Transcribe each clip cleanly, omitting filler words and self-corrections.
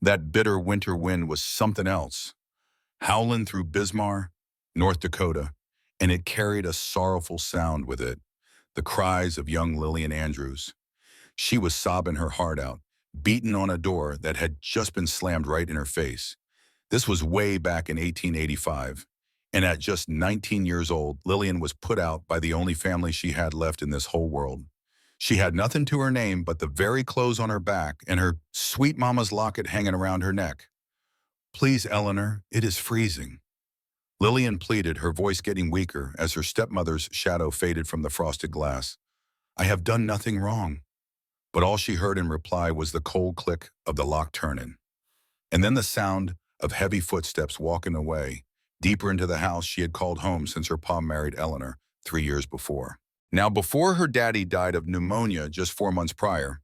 That bitter winter wind was something else, howling through Bismarck, North Dakota, and it carried a sorrowful sound with it, the cries of young Lillian Andrews. She was sobbing her heart out, beating on a door that had just been slammed right in her face. This was way back in 1885, and at just 19 years old, Lillian was put out by the only family she had left in this whole world. She had nothing to her name but the very clothes on her back and her sweet mama's locket hanging around her neck. "Please, Eleanor, it is freezing." Lillian pleaded, her voice getting weaker as her stepmother's shadow faded from the frosted glass. "I have done nothing wrong." But all she heard in reply was the cold click of the lock turning, and then the sound of heavy footsteps walking away, deeper into the house she had called home since her pa married Eleanor 3 years before. Now, before her daddy died of pneumonia just 4 months prior,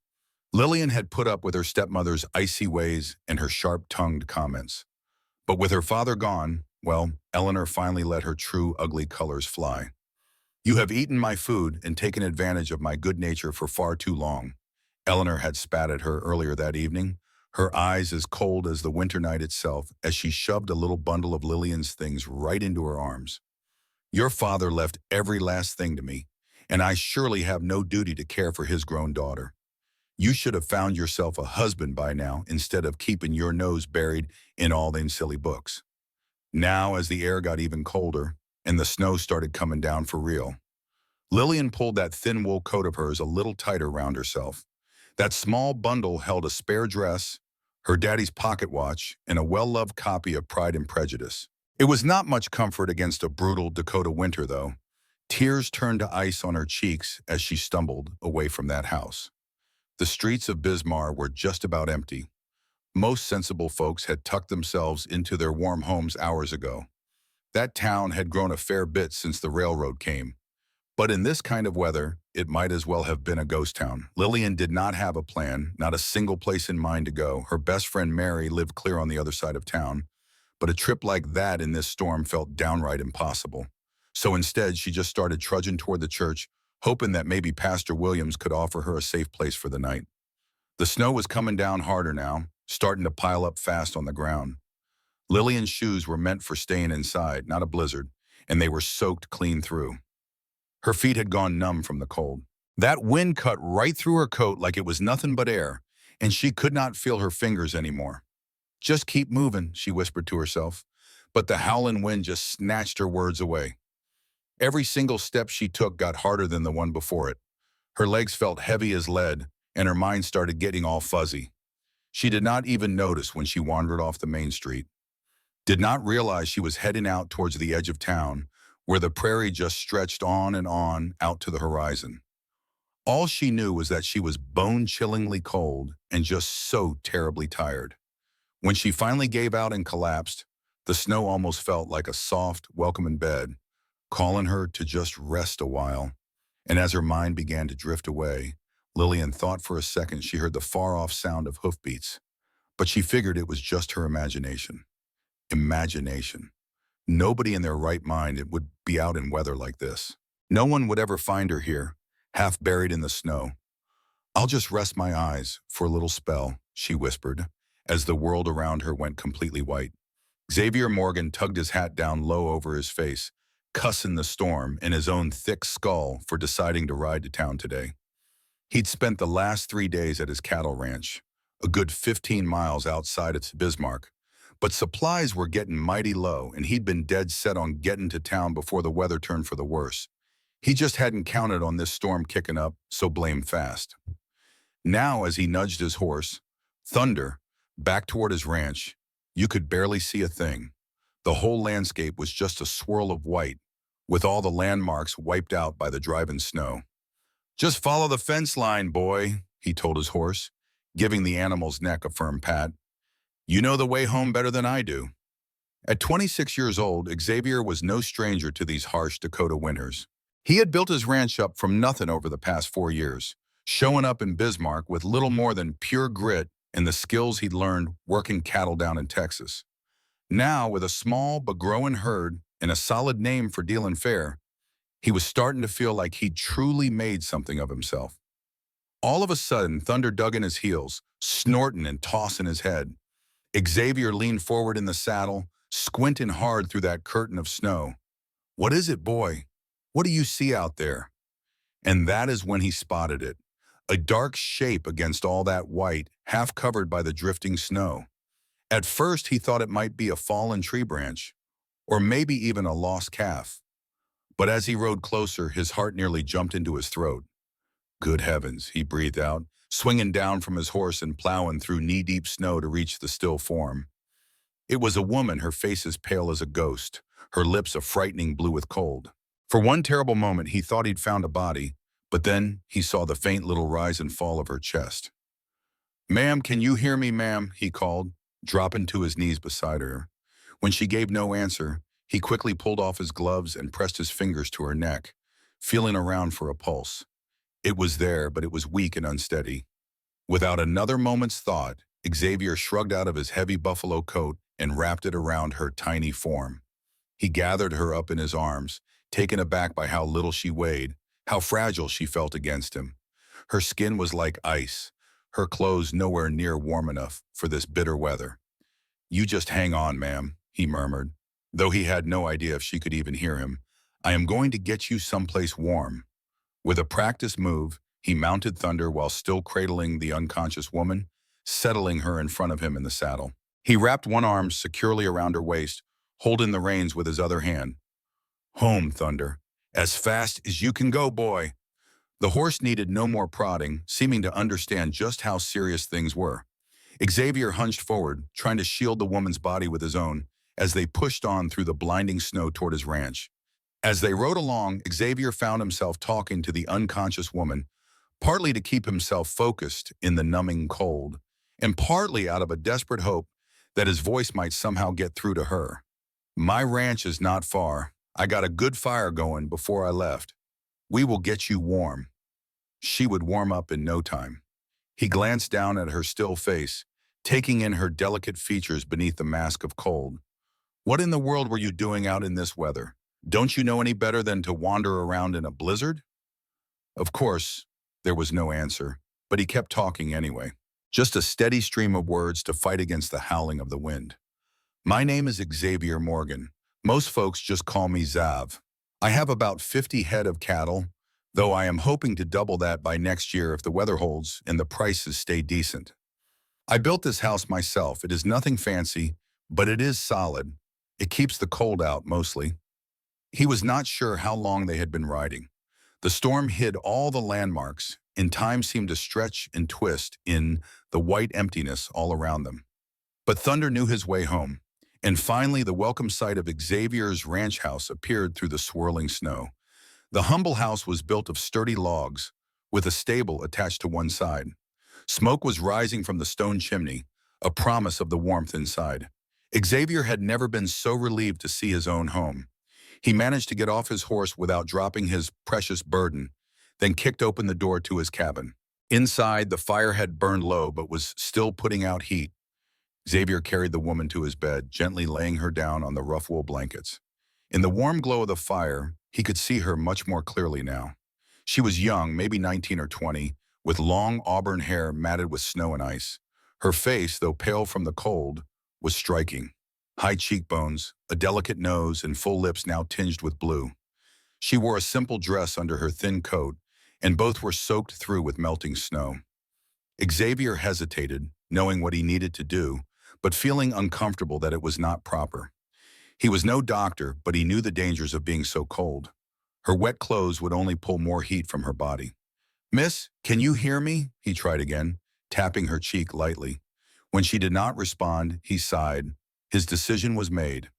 Lillian had put up with her stepmother's icy ways and her sharp-tongued comments. But with her father gone, well, Eleanor finally let her true ugly colors fly. "You have eaten my food and taken advantage of my good nature for far too long," Eleanor had spat at her earlier that evening, her eyes as cold as the winter night itself as she shoved a little bundle of Lillian's things right into her arms. "Your father left every last thing to me, and I surely have no duty to care for his grown daughter. You should have found yourself a husband by now instead of keeping your nose buried in all them silly books." Now, as the air got even colder and the snow started coming down for real, Lillian pulled that thin wool coat of hers a little tighter round herself. That small bundle held a spare dress, her daddy's pocket watch, and a well-loved copy of Pride and Prejudice. It was not much comfort against a brutal Dakota winter, though. Tears turned to ice on her cheeks as she stumbled away from that house. The streets of Bismarck were just about empty. Most sensible folks had tucked themselves into their warm homes hours ago. That town had grown a fair bit since the railroad came. But in this kind of weather, it might as well have been a ghost town. Lillian did not have a plan, not a single place in mind to go. Her best friend Mary lived clear on the other side of town, but a trip like that in this storm felt downright impossible. So instead, she just started trudging toward the church, hoping that maybe Pastor Williams could offer her a safe place for the night. The snow was coming down harder now, starting to pile up fast on the ground. Lillian's shoes were meant for staying inside, not a blizzard, and they were soaked clean through. Her feet had gone numb from the cold. That wind cut right through her coat like it was nothing but air, and she could not feel her fingers anymore. "Just keep moving," she whispered to herself, but the howling wind just snatched her words away. Every single step she took got harder than the one before it. Her legs felt heavy as lead, and her mind started getting all fuzzy. She did not even notice when she wandered off the main street. Did not realize she was heading out towards the edge of town, where the prairie just stretched on and on out to the horizon. All she knew was that she was bone-chillingly cold and just so terribly tired. When she finally gave out and collapsed, the snow almost felt like a soft, welcoming bed, calling her to just rest a while. And as her mind began to drift away, Lillian thought for a second she heard the far-off sound of hoofbeats, but she figured it was just her imagination. Imagination. Nobody in their right mind would be out in weather like this. No one would ever find her here, half buried in the snow. "I'll just rest my eyes for a little spell," she whispered, as the world around her went completely white. Xavier Morgan tugged his hat down low over his face, cussing the storm and his own thick skull for deciding to ride to town today. He'd spent the last 3 days at his cattle ranch, a good 15 miles outside of Bismarck, but supplies were getting mighty low, and he'd been dead set on getting to town before the weather turned for the worse. He just hadn't counted on this storm kicking up, so blame fast. Now, as he nudged his horse, Thunder, back toward his ranch, you could barely see a thing. The whole landscape was just a swirl of white, with all the landmarks wiped out by the driving snow. "Just follow the fence line, boy," he told his horse, giving the animal's neck a firm pat. "You know the way home better than I do." At 26 years old, Xavier was no stranger to these harsh Dakota winters. He had built his ranch up from nothing over the past 4 years, showing up in Bismarck with little more than pure grit and the skills he'd learned working cattle down in Texas. Now, with a small but growing herd and a solid name for dealing fair, he was starting to feel like he'd truly made something of himself. All of a sudden, Thunder dug in his heels, snorting and tossing his head. Xavier leaned forward in the saddle, squinting hard through that curtain of snow. "What is it, boy? What do you see out there?" And that is when he spotted it. A dark shape against all that white, half covered by the drifting snow. At first, he thought it might be a fallen tree branch, or maybe even a lost calf. But as he rode closer, his heart nearly jumped into his throat. "Good heavens," he breathed out, swinging down from his horse and plowing through knee-deep snow to reach the still form. It was a woman, her face as pale as a ghost, her lips a frightening blue with cold. For one terrible moment, he thought he'd found a body, but then he saw the faint little rise and fall of her chest. "Ma'am, can you hear me, ma'am?" he called, dropping to his knees beside her. When she gave no answer, he quickly pulled off his gloves and pressed his fingers to her neck, feeling around for a pulse. It was there, but it was weak and unsteady. Without another moment's thought, Xavier shrugged out of his heavy buffalo coat and wrapped it around her tiny form. He gathered her up in his arms, taken aback by how little she weighed, how fragile she felt against him. Her skin was like ice, her clothes nowhere near warm enough for this bitter weather. "You just hang on, ma'am," he murmured, though he had no idea if she could even hear him. "I am going to get you someplace warm." With a practiced move, he mounted Thunder while still cradling the unconscious woman, settling her in front of him in the saddle. He wrapped one arm securely around her waist, holding the reins with his other hand. "Home, Thunder. As fast as you can go, boy." The horse needed no more prodding, seeming to understand just how serious things were. Xavier hunched forward, trying to shield the woman's body with his own, as they pushed on through the blinding snow toward his ranch. As they rode along, Xavier found himself talking to the unconscious woman, partly to keep himself focused in the numbing cold, and partly out of a desperate hope that his voice might somehow get through to her. "My ranch is not far. I got a good fire going before I left. We will get you warm." She would warm up in no time. He glanced down at her still face, taking in her delicate features beneath the mask of cold. "What in the world were you doing out in this weather? Don't you know any better than to wander around in a blizzard?" Of course, there was no answer, but he kept talking anyway. Just a steady stream of words to fight against the howling of the wind. "My name is Xavier Morgan. Most folks just call me Zav. I have about 50 head of cattle, though I am hoping to double that by next year if the weather holds and the prices stay decent. I built this house myself. It is nothing fancy, but it is solid. It keeps the cold out mostly." He was not sure how long they had been riding. The storm hid all the landmarks, and time seemed to stretch and twist in the white emptiness all around them. But Thunder knew his way home, and finally the welcome sight of Xavier's ranch house appeared through the swirling snow. The humble house was built of sturdy logs, with a stable attached to one side. Smoke was rising from the stone chimney, a promise of the warmth inside. Xavier had never been so relieved to see his own home. He managed to get off his horse without dropping his precious burden, then kicked open the door to his cabin. Inside, the fire had burned low but was still putting out heat. Xavier carried the woman to his bed, gently laying her down on the rough wool blankets. In the warm glow of the fire, he could see her much more clearly now. She was young, maybe 19 or 20, with long auburn hair matted with snow and ice. Her face, though pale from the cold, was striking. High cheekbones, a delicate nose, and full lips now tinged with blue. She wore a simple dress under her thin coat, and both were soaked through with melting snow. Xavier hesitated, knowing what he needed to do, but feeling uncomfortable that it was not proper. He was no doctor, but he knew the dangers of being so cold. Her wet clothes would only pull more heat from her body. "Miss, can you hear me?" he tried again, tapping her cheek lightly. When she did not respond, he sighed. His decision was made.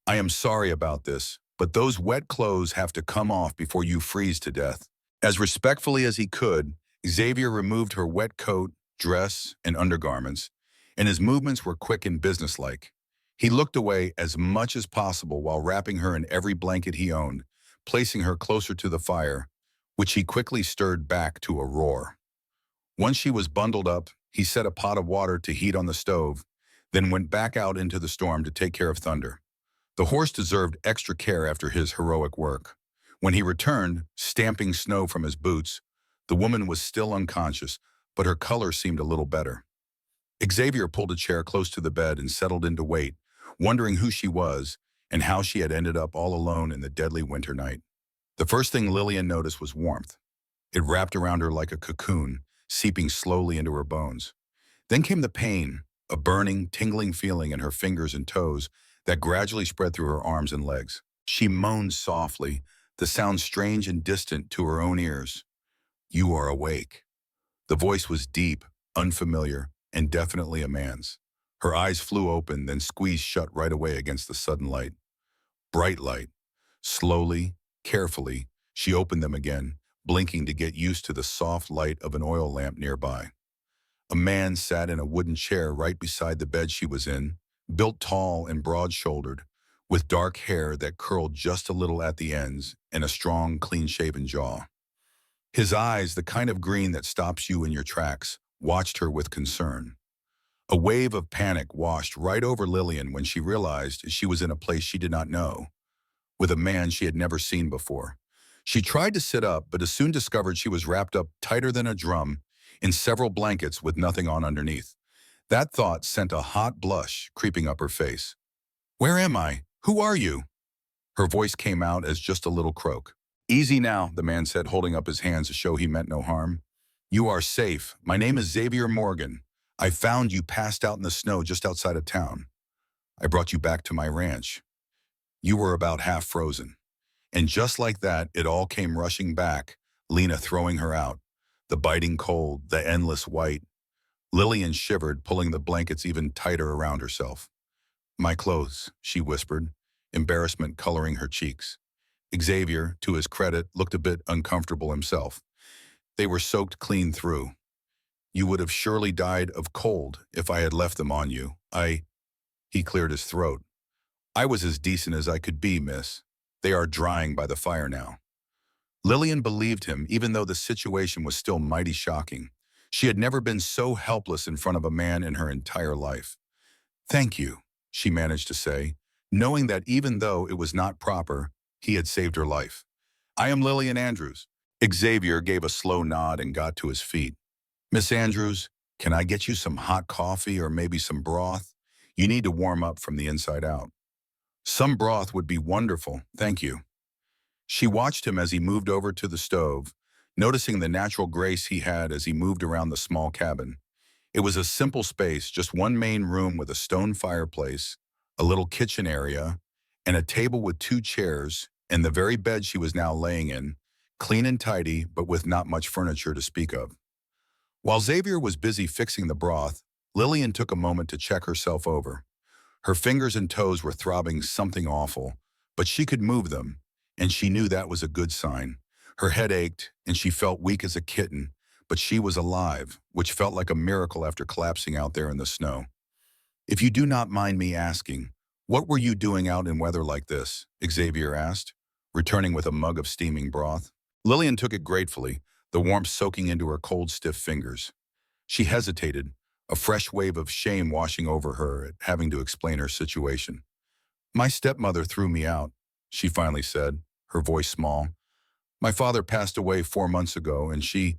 "I am sorry about this, but those wet clothes have to come off before you freeze to death." As respectfully as he could, Xavier removed her wet coat, dress, and undergarments, and his movements were quick and businesslike. He looked away as much as possible while wrapping her in every blanket he owned, placing her closer to the fire, which he quickly stirred back to a roar. Once she was bundled up, he set a pot of water to heat on the stove, then went back out into the storm to take care of Thunder. The horse deserved extra care after his heroic work. When he returned, stamping snow from his boots, the woman was still unconscious, but her color seemed a little better. Xavier pulled a chair close to the bed and settled in to wait, wondering who she was and how she had ended up all alone in the deadly winter night. The first thing Lillian noticed was warmth. It wrapped around her like a cocoon, seeping slowly into her bones. Then came the pain, a burning, tingling feeling in her fingers and toes that gradually spread through her arms and legs. She moaned softly, the sound strange and distant to her own ears. "You are awake." The voice was deep, unfamiliar, and definitely a man's. Her eyes flew open, then squeezed shut right away against the sudden light. Bright light. Slowly, carefully, she opened them again, blinking to get used to the soft light of an oil lamp nearby. A man sat in a wooden chair right beside the bed she was in, built tall and broad-shouldered, with dark hair that curled just a little at the ends and a strong, clean-shaven jaw. His eyes, the kind of green that stops you in your tracks, watched her with concern. A wave of panic washed right over Lillian when she realized she was in a place she did not know, with a man she had never seen before. She tried to sit up, but soon discovered she was wrapped up tighter than a drum in several blankets with nothing on underneath. That thought sent a hot blush creeping up her face. "Where am I? Who are you?" Her voice came out as just a little croak. "Easy now," the man said, holding up his hands to show he meant no harm. "You are safe. My name is Xavier Morgan. I found you passed out in the snow just outside of town. I brought you back to my ranch. You were about half frozen." And just like that, it all came rushing back, Lena throwing her out. The biting cold, the endless white. Lillian shivered, pulling the blankets even tighter around herself. "My clothes," she whispered, embarrassment coloring her cheeks. Xavier, to his credit, looked a bit uncomfortable himself. "They were soaked clean through. You would have surely died of cold if I had left them on you. He cleared his throat. "I was as decent as I could be, miss. They are drying by the fire now." Lillian believed him, even though the situation was still mighty shocking. She had never been so helpless in front of a man in her entire life. "Thank you," she managed to say, knowing that even though it was not proper, he had saved her life. "I am Lillian Andrews." Xavier gave a slow nod and got to his feet. "Miss Andrews, can I get you some hot coffee or maybe some broth? You need to warm up from the inside out." "Some broth would be wonderful, thank you." She watched him as he moved over to the stove, noticing the natural grace he had as he moved around the small cabin. It was a simple space, just one main room with a stone fireplace, a little kitchen area, and a table with two chairs, and the very bed she was now laying in, clean and tidy, but with not much furniture to speak of. While Xavier was busy fixing the broth, Lillian took a moment to check herself over. Her fingers and toes were throbbing something awful, but she could move them, and she knew that was a good sign. Her head ached, and she felt weak as a kitten, but she was alive, which felt like a miracle after collapsing out there in the snow. "If you do not mind me asking, what were you doing out in weather like this?" Xavier asked, returning with a mug of steaming broth. Lillian took it gratefully, the warmth soaking into her cold, stiff fingers. She hesitated, a fresh wave of shame washing over her at having to explain her situation. "My stepmother threw me out," she finally said, her voice small. "My father passed away 4 months ago, and she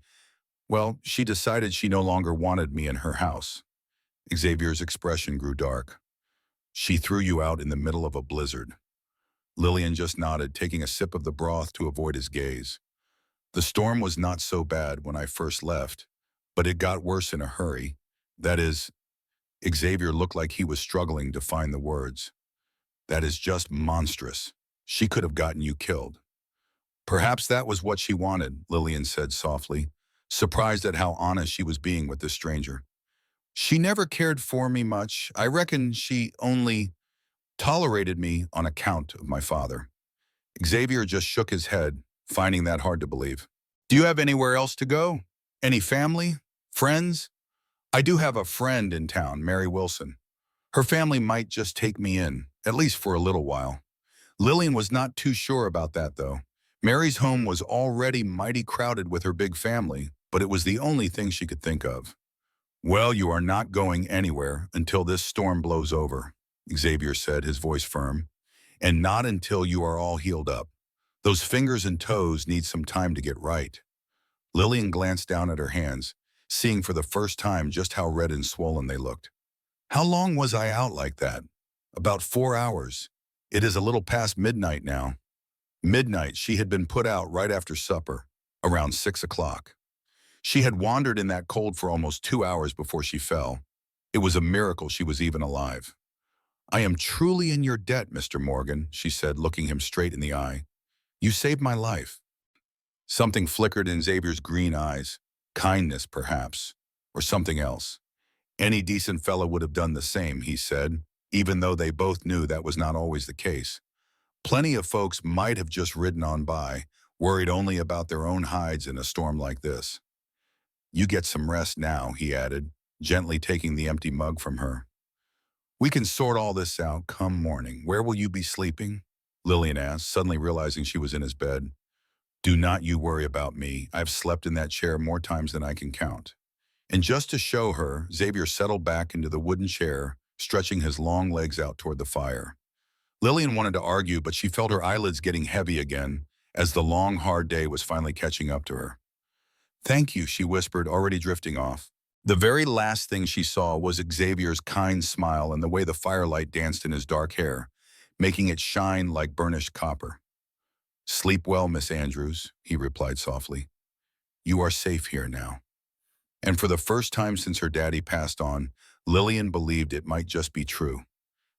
decided she no longer wanted me in her house." Xavier's expression grew dark. "She threw you out in the middle of a blizzard." Lillian just nodded, taking a sip of the broth to avoid his gaze. "The storm was not so bad when I first left, but it got worse in a hurry. That is," Xavier looked like he was struggling to find the words. "That is just monstrous. She could have gotten you killed." "Perhaps that was what she wanted," Lillian said softly, surprised at how honest she was being with this stranger. "She never cared for me much. I reckon she only tolerated me on account of my father." Xavier just shook his head, finding that hard to believe. "Do you have anywhere else to go? Any family? Friends?" "I do have a friend in town, Mary Wilson. Her family might just take me in, at least for a little while." Lillian was not too sure about that, though. Mary's home was already mighty crowded with her big family, but it was the only thing she could think of. "Well, you are not going anywhere until this storm blows over," Xavier said, his voice firm. "And not until you are all healed up. Those fingers and toes need some time to get right." Lillian glanced down at her hands. seeing for the first time just how red and swollen they looked. How long was I out like that? About 4 hours. It is a little past midnight now. Midnight, she had been put out right after supper, around 6 o'clock. She had wandered in that cold for almost 2 hours before she fell. It was a miracle she was even alive. I am truly in your debt, Mr. Morgan, she said, looking him straight in the eye. You saved my life. Something flickered in Xavier's green eyes. Kindness, perhaps, or something else. Any decent fellow would have done the same, he said, even though they both knew that was not always the case. Plenty of folks might have just ridden on by, worried only about their own hides in a storm like this. You get some rest now, he added, gently taking the empty mug from her. We can sort all this out come morning. Where will you be sleeping? Lillian asked, suddenly realizing she was in his bed. Do not you worry about me. I've slept in that chair more times than I can count. And just to show her, Xavier settled back into the wooden chair, stretching his long legs out toward the fire. Lillian wanted to argue, but she felt her eyelids getting heavy again as the long, hard day was finally catching up to her. Thank you, she whispered, already drifting off. The very last thing she saw was Xavier's kind smile and the way the firelight danced in his dark hair, making it shine like burnished copper. Sleep well, Miss Andrews, he replied softly. You are safe here now. And for the first time since her daddy passed on, Lillian believed it might just be true.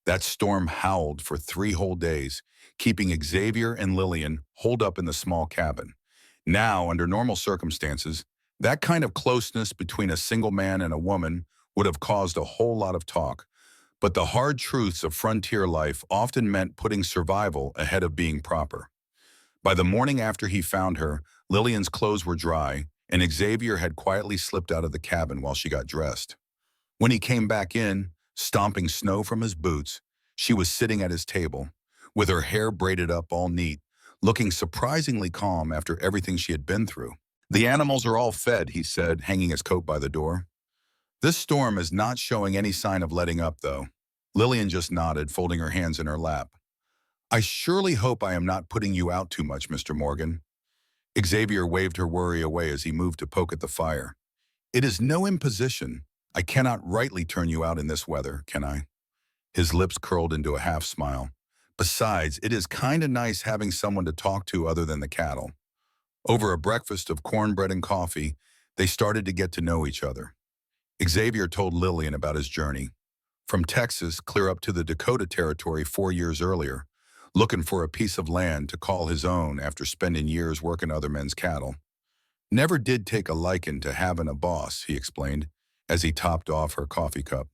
That storm howled for 3 whole days, keeping Xavier and Lillian holed up in the small cabin. Now, under normal circumstances, that kind of closeness between a single man and a woman would have caused a whole lot of talk, but the hard truths of frontier life often meant putting survival ahead of being proper. By the morning after he found her, Lillian's clothes were dry, and Xavier had quietly slipped out of the cabin while she got dressed. When he came back in, stomping snow from his boots, she was sitting at his table, with her hair braided up all neat, looking surprisingly calm after everything she had been through. The animals are all fed, he said, hanging his coat by the door. This storm is not showing any sign of letting up, though. Lillian just nodded, folding her hands in her lap. I surely hope I am not putting you out too much, Mr. Morgan. Xavier waved her worry away as he moved to poke at the fire. It is no imposition. I cannot rightly turn you out in this weather, can I? His lips curled into a half smile. Besides, it is kinda nice having someone to talk to other than the cattle. Over a breakfast of cornbread and coffee, they started to get to know each other. Xavier told Lillian about his journey. From Texas clear up to the Dakota Territory 4 years earlier, looking for a piece of land to call his own after spending years working other men's cattle. Never did take a liking to having a boss, he explained, as he topped off her coffee cup.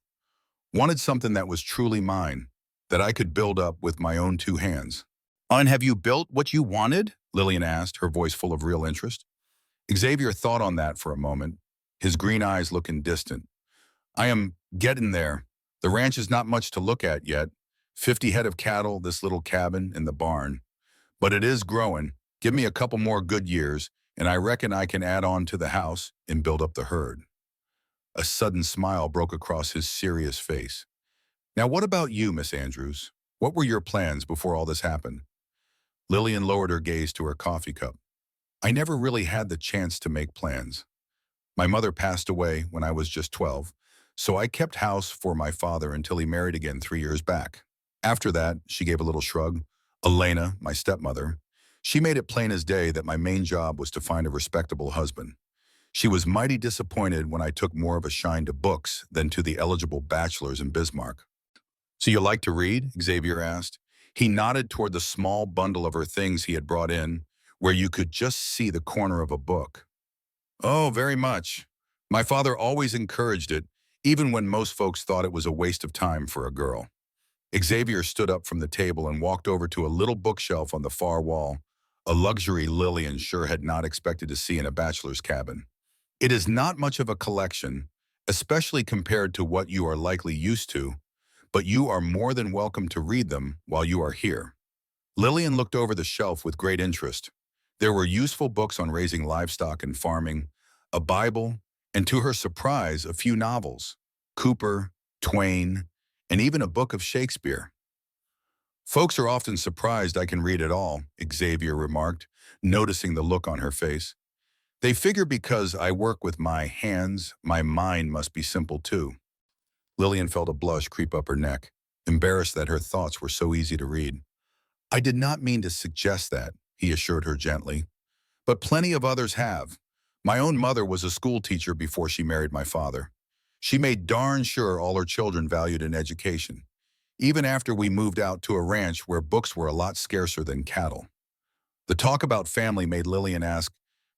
Wanted something that was truly mine, that I could build up with my own 2 hands. And have you built what you wanted? Lillian asked, her voice full of real interest. Xavier thought on that for a moment, his green eyes looking distant. I am getting there. The ranch is not much to look at yet. 50 head of cattle, this little cabin, and the barn. But it is growing. Give me a couple more good years, and I reckon I can add on to the house and build up the herd. A sudden smile broke across his serious face. Now what about you, Miss Andrews? What were your plans before all this happened? Lillian lowered her gaze to her coffee cup. I never really had the chance to make plans. My mother passed away when I was just 12, so I kept house for my father until he married again 3 years back. After that, she gave a little shrug. Elena, my stepmother, she made it plain as day that my main job was to find a respectable husband. She was mighty disappointed when I took more of a shine to books than to the eligible bachelors in Bismarck. So you like to read? Xavier asked. He nodded toward the small bundle of her things he had brought in, where you could just see the corner of a book. Oh, very much. My father always encouraged it, even when most folks thought it was a waste of time for a girl. Xavier stood up from the table and walked over to a little bookshelf on the far wall, a luxury Lillian sure had not expected to see in a bachelor's cabin. It is not much of a collection, especially compared to what you are likely used to, but you are more than welcome to read them while you are here. Lillian looked over the shelf with great interest. There were useful books on raising livestock and farming, a Bible, and to her surprise, a few novels, Cooper, Twain, and even a book of Shakespeare. Folks are often surprised I can read at all, Xavier remarked, noticing the look on her face. They figure because I work with my hands, my mind must be simple too. Lillian felt a blush creep up her neck, embarrassed that her thoughts were so easy to read. I did not mean to suggest that, he assured her gently. But plenty of others have. My own mother was a school teacher before she married my father. She made darn sure all her children valued an education, even after we moved out to a ranch where books were a lot scarcer than cattle. The talk about family made Lillian ask,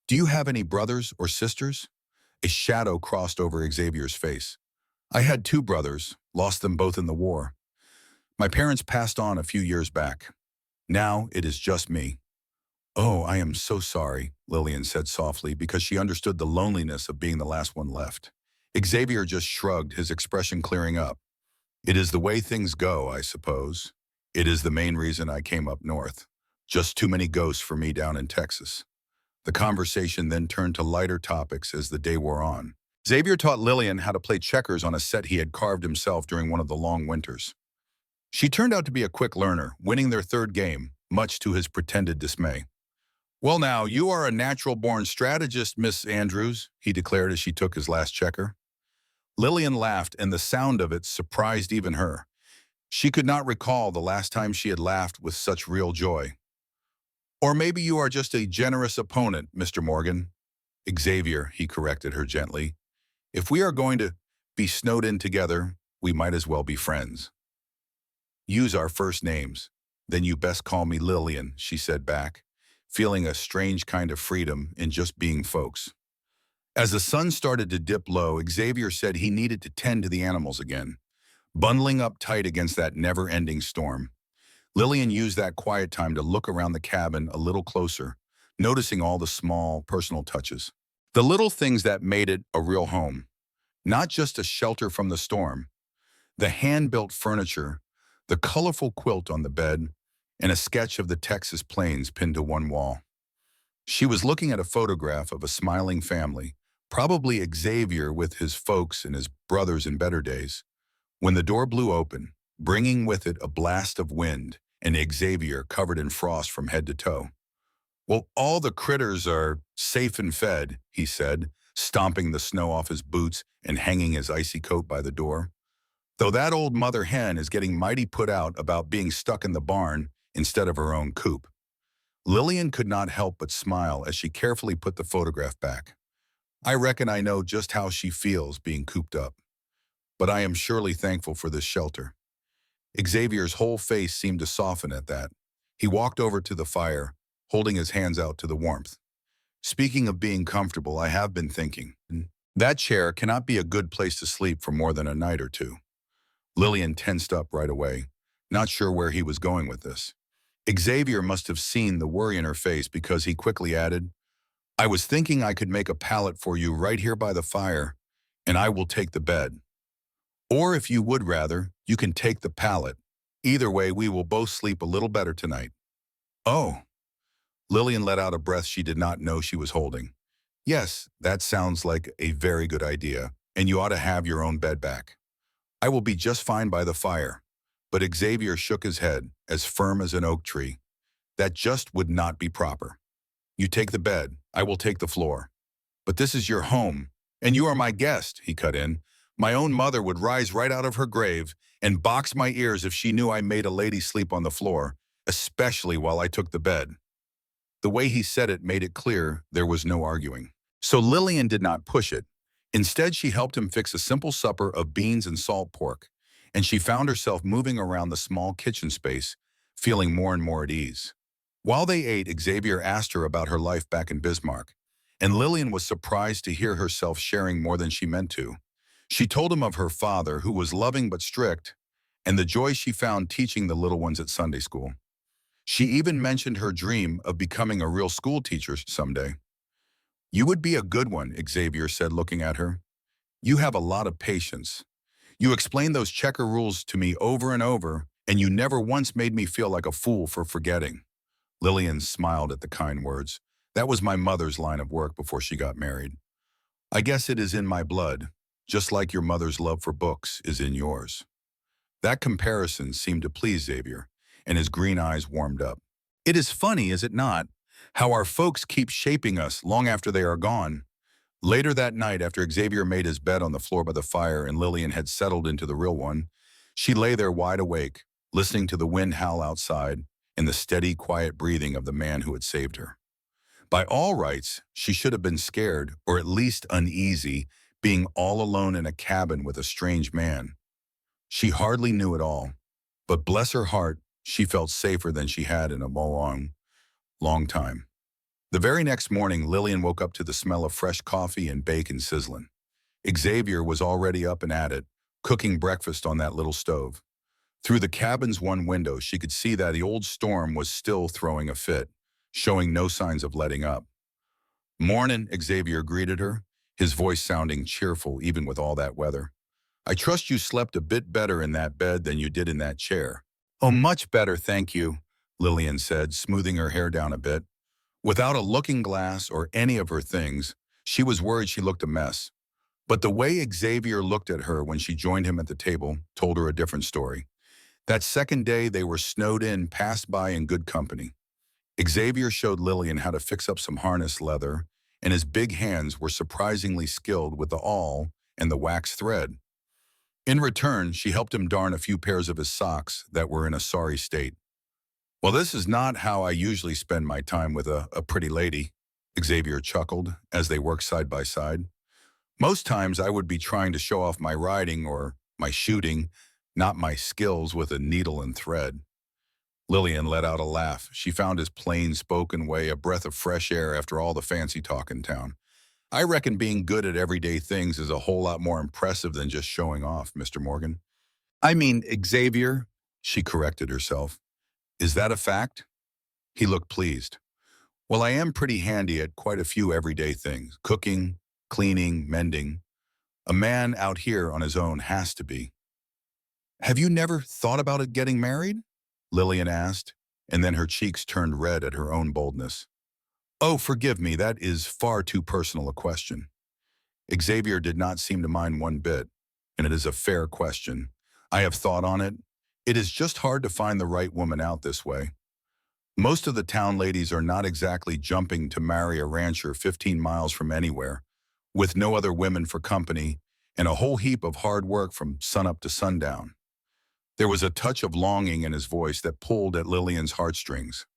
"Do you have any brothers or sisters?" A shadow crossed over Xavier's face. I had two brothers, lost them both in the war. My parents passed on a few years back. Now it is just me. Oh, I am so sorry, Lillian said softly because she understood the loneliness of being the last one left. Xavier just shrugged, his expression clearing up. It is the way things go, I suppose. It is the main reason I came up north. Just too many ghosts for me down in Texas. The conversation then turned to lighter topics as the day wore on. Xavier taught Lillian how to play checkers on a set he had carved himself during one of the long winters. She turned out to be a quick learner, winning their third game, much to his pretended dismay. Well now, you are a natural-born strategist, Miss Andrews, he declared as she took his last checker. Lillian laughed, and the sound of it surprised even her. She could not recall the last time she had laughed with such real joy. Or maybe you are just a generous opponent, Mr. Morgan. Xavier, he corrected her gently. If we are going to be snowed in together, we might as well be friends. Use our first names. Then you best call me Lillian, she said back, feeling a strange kind of freedom in just being folks. As the sun started to dip low, Xavier said he needed to tend to the animals again, bundling up tight against that never-ending storm. Lillian used that quiet time to look around the cabin a little closer, noticing all the small, personal touches. The little things that made it a real home, not just a shelter from the storm. The hand-built furniture, the colorful quilt on the bed, and a sketch of the Texas plains pinned to one wall. She was looking at a photograph of a smiling family, probably Xavier with his folks and his brothers in better days, when the door blew open, bringing with it a blast of wind and Xavier covered in frost from head to toe. Well, all the critters are safe and fed, he said, stomping the snow off his boots and hanging his icy coat by the door. Though that old mother hen is getting mighty put out about being stuck in the barn instead of her own coop. Lillian could not help but smile as she carefully put the photograph back. I reckon I know just how she feels being cooped up. But I am surely thankful for this shelter. Xavier's whole face seemed to soften at that. He walked over to the fire, holding his hands out to the warmth. Speaking of being comfortable, I have been thinking. That chair cannot be a good place to sleep for more than a night or two. Lillian tensed up right away, not sure where he was going with this. Xavier must have seen the worry in her face because he quickly added, I was thinking I could make a pallet for you right here by the fire, and I will take the bed. Or if you would rather, you can take the pallet. Either way, we will both sleep a little better tonight. Oh. Lillian let out a breath she did not know she was holding. Yes, that sounds like a very good idea, and you ought to have your own bed back. I will be just fine by the fire. But Xavier shook his head, as firm as an oak tree. That just would not be proper. You take the bed, I will take the floor. But this is your home, and you are my guest, he cut in. My own mother would rise right out of her grave and box my ears if she knew I made a lady sleep on the floor, especially while I took the bed. The way he said it made it clear there was no arguing. So Lillian did not push it. Instead, she helped him fix a simple supper of beans and salt pork, and she found herself moving around the small kitchen space, feeling more and more at ease. While they ate, Xavier asked her about her life back in Bismarck, and Lillian was surprised to hear herself sharing more than she meant to. She told him of her father, who was loving but strict, and the joy she found teaching the little ones at Sunday school. She even mentioned her dream of becoming a real school teacher someday. You would be a good one, Xavier said, looking at her. You have a lot of patience. You explained those checker rules to me over and over, and you never once made me feel like a fool for forgetting. Lillian smiled at the kind words. That was my mother's line of work before she got married. I guess it is in my blood, just like your mother's love for books is in yours. That comparison seemed to please Xavier, and his green eyes warmed up. It is funny, is it not, How our folks keep shaping us long after they are gone. Later that night, after Xavier made his bed on the floor by the fire and Lillian had settled into the real one, she lay there wide awake, listening to the wind howl outside and the steady, quiet breathing of the man who had saved her. By all rights, she should have been scared, or at least uneasy, being all alone in a cabin with a strange man. She hardly knew it all, but bless her heart, she felt safer than she had in a long, long time. The very next morning, Lillian woke up to the smell of fresh coffee and bacon sizzling. Xavier was already up and at it, cooking breakfast on that little stove. Through the cabin's one window, she could see that the old storm was still throwing a fit, showing no signs of letting up. "Mornin'," Xavier greeted her, his voice sounding cheerful even with all that weather. "I trust you slept a bit better in that bed than you did in that chair." "Oh, much better, thank you," Lillian said, smoothing her hair down a bit. Without a looking glass or any of her things, she was worried she looked a mess. But the way Xavier looked at her when she joined him at the table told her a different story. That second day they were snowed in, passed by in good company. Xavier showed Lillian how to fix up some harness leather, and his big hands were surprisingly skilled with the awl and the wax thread. In return, she helped him darn a few pairs of his socks that were in a sorry state. "Well, this is not how I usually spend my time with a pretty lady," Xavier chuckled as they worked side by side. "Most times I would be trying to show off my riding or my shooting, not my skills with a needle and thread." Lillian let out a laugh. She found his plain-spoken way a breath of fresh air after all the fancy talk in town. "I reckon being good at everyday things is a whole lot more impressive than just showing off, Mr. Morgan." "I mean, Xavier," she corrected herself. "Is that a fact?" He looked pleased. "Well, I am pretty handy at quite a few everyday things. Cooking, cleaning, mending. A man out here on his own has to be." "Have you never thought about it getting married?" Lillian asked, and then her cheeks turned red at her own boldness. "Oh, forgive me, that is far too personal a question." Xavier did not seem to mind one bit, and it is a fair question. "I have thought on it. It is just hard to find the right woman out this way. Most of the town ladies are not exactly jumping to marry a rancher 15 miles from anywhere, with no other women for company, and a whole heap of hard work from sunup to sundown." There was a touch of longing in his voice that pulled at Lillian's heartstrings.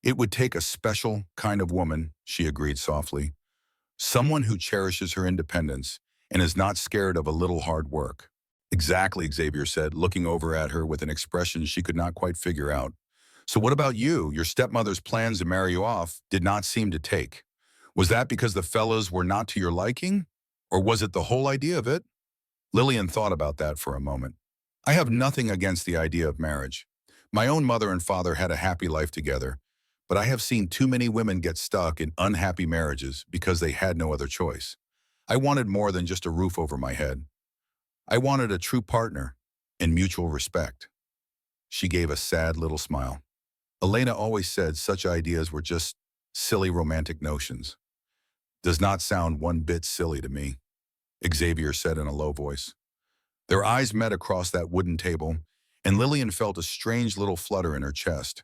"It would take a special kind of woman," she agreed softly. "Someone who cherishes her independence and is not scared of a little hard work." "Exactly," Xavier said, looking over at her with an expression she could not quite figure out. "So what about you? Your stepmother's plans to marry you off did not seem to take. Was that because the fellows were not to your liking? Or was it the whole idea of it?" Lillian thought about that for a moment. "I have nothing against the idea of marriage. My own mother and father had a happy life together, but I have seen too many women get stuck in unhappy marriages because they had no other choice. I wanted more than just a roof over my head. I wanted a true partner and mutual respect." She gave a sad little smile. "Elena always said such ideas were just silly romantic notions." "Does not sound one bit silly to me," Xavier said in a low voice. Their eyes met across that wooden table, and Lillian felt a strange little flutter in her chest.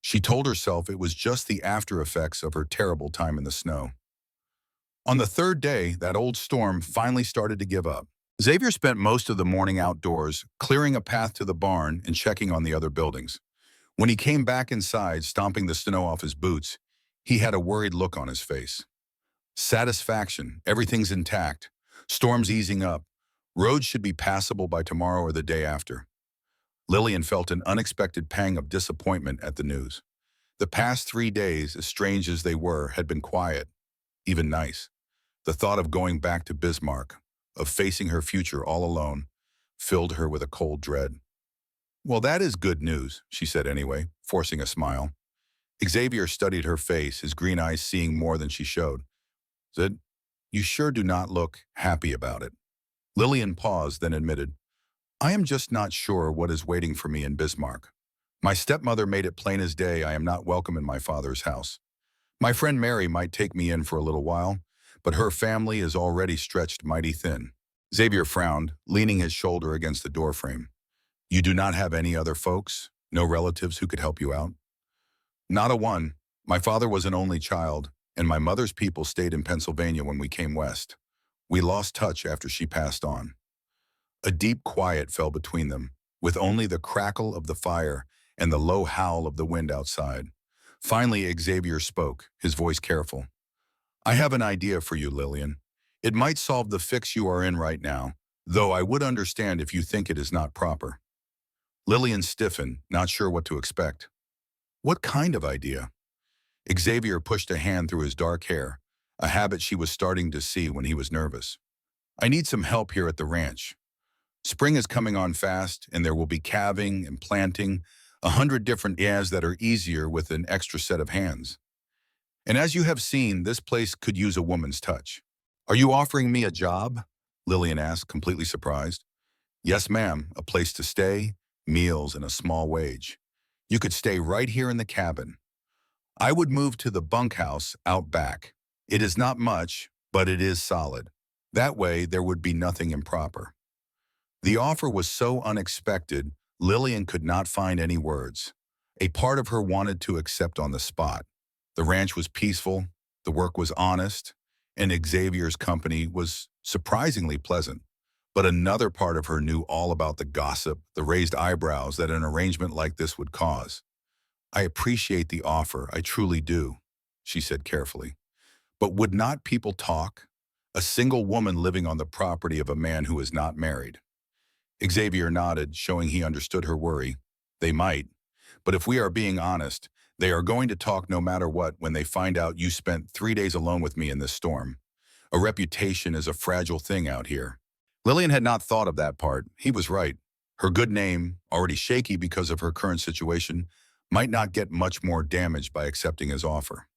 She told herself it was just the after effects of her terrible time in the snow. On the third day, that old storm finally started to give up. Xavier spent most of the morning outdoors, clearing a path to the barn and checking on the other buildings. When he came back inside, stomping the snow off his boots, he had a worried look on his face. Satisfaction, everything's intact. Storm's easing up. Roads should be passable by tomorrow or the day after. Lillian felt an unexpected pang of disappointment at the news. The past 3 days, as strange as they were, had been quiet, even nice. The thought of going back to Bismarck, of facing her future all alone, filled her with a cold dread. "Well, that is good news," she said anyway, forcing a smile. Xavier studied her face, his green eyes seeing more than she showed. "Said, you sure do not look happy about it." Lillian paused, then admitted, "I am just not sure what is waiting for me in Bismarck. My stepmother made it plain as day I am not welcome in my father's house. My friend Mary might take me in for a little while, but her family is already stretched mighty thin." Xavier frowned, leaning his shoulder against the doorframe. "You do not have any other folks? No relatives who could help you out?" "Not a one. My father was an only child, and my mother's people stayed in Pennsylvania when we came west. We lost touch after she passed on. A deep quiet fell between them, with only the crackle of the fire and the low howl of the wind outside. Finally, Xavier spoke, his voice careful. I have an idea for you, Lillian. It might solve the fix you are in right now, though I would understand if you think it is not proper. Lillian stiffened, not sure what to expect. What kind of idea? Xavier pushed a hand through his dark hair, a habit she was starting to see when he was nervous. I need some help here at the ranch. Spring is coming on fast, and there will be calving and planting, 100 different yaws that are easier with an extra set of hands. And as you have seen, this place could use a woman's touch. Are you offering me a job? Lillian asked, completely surprised. Yes, ma'am, a place to stay, meals, and a small wage. You could stay right here in the cabin. I would move to the bunkhouse out back. It is not much, but it is solid. That way, there would be nothing improper. The offer was so unexpected, Lillian could not find any words. A part of her wanted to accept on the spot. The ranch was peaceful, the work was honest, and Xavier's company was surprisingly pleasant. But another part of her knew all about the gossip, the raised eyebrows that an arrangement like this would cause. I appreciate the offer, I truly do, she said carefully. But would not people talk? A single woman living on the property of a man who is not married. Xavier nodded, showing he understood her worry. They might, but if we are being honest, they are going to talk no matter what when they find out you spent 3 days alone with me in this storm. A reputation is a fragile thing out here. Lillian had not thought of that part. He was right. Her good name, already shaky because of her current situation, might not get much more damaged by accepting his offer.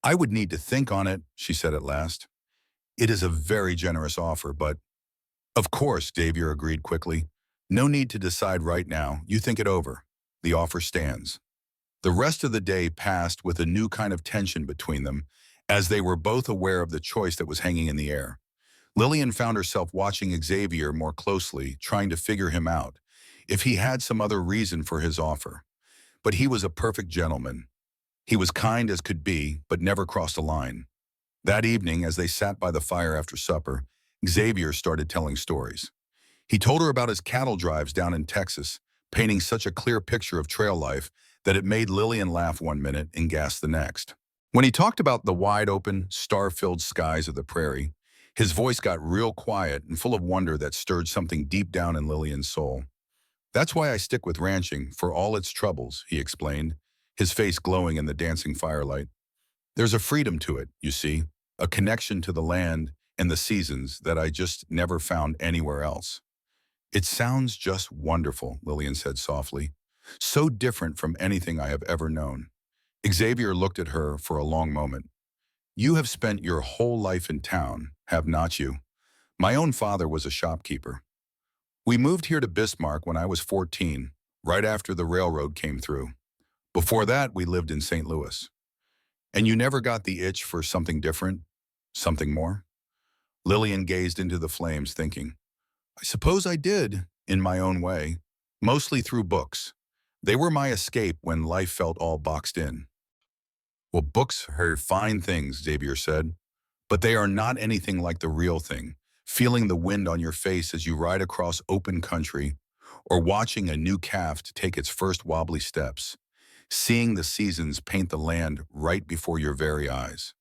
I would need to think on it, she said at last. It is a very generous offer, but... Of course, Xavier agreed quickly. No need to decide right now. You think it over. The offer stands. The rest of the day passed with a new kind of tension between them, as they were both aware of the choice that was hanging in the air. Lillian found herself watching Xavier more closely, trying to figure him out, if he had some other reason for his offer. But he was a perfect gentleman. He was kind as could be, but never crossed a line. That evening, as they sat by the fire after supper, Xavier started telling stories. He told her about his cattle drives down in Texas, painting such a clear picture of trail life that it made Lillian laugh one minute and gasp the next. When he talked about the wide-open, star-filled skies of the prairie, his voice got real quiet and full of wonder that stirred something deep down in Lillian's soul. That's why I stick with ranching, for all its troubles, he explained, his face glowing in the dancing firelight. There's a freedom to it, you see, a connection to the land and the seasons that I just never found anywhere else. It sounds just wonderful, Lillian said softly. So different from anything I have ever known. Xavier looked at her for a long moment. You have spent your whole life in town, have not you? My own father was a shopkeeper. We moved here to Bismarck when I was 14, right after the railroad came through. Before that, we lived in St. Louis. And you never got the itch for something different? Something more? Lillian gazed into the flames, thinking, I suppose I did, in my own way, mostly through books. They were my escape when life felt all boxed in. Well, books are fine things, Xavier said, but they are not anything like the real thing, feeling the wind on your face as you ride across open country, or watching a new calf to take its first wobbly steps, seeing the seasons paint the land right before your very eyes.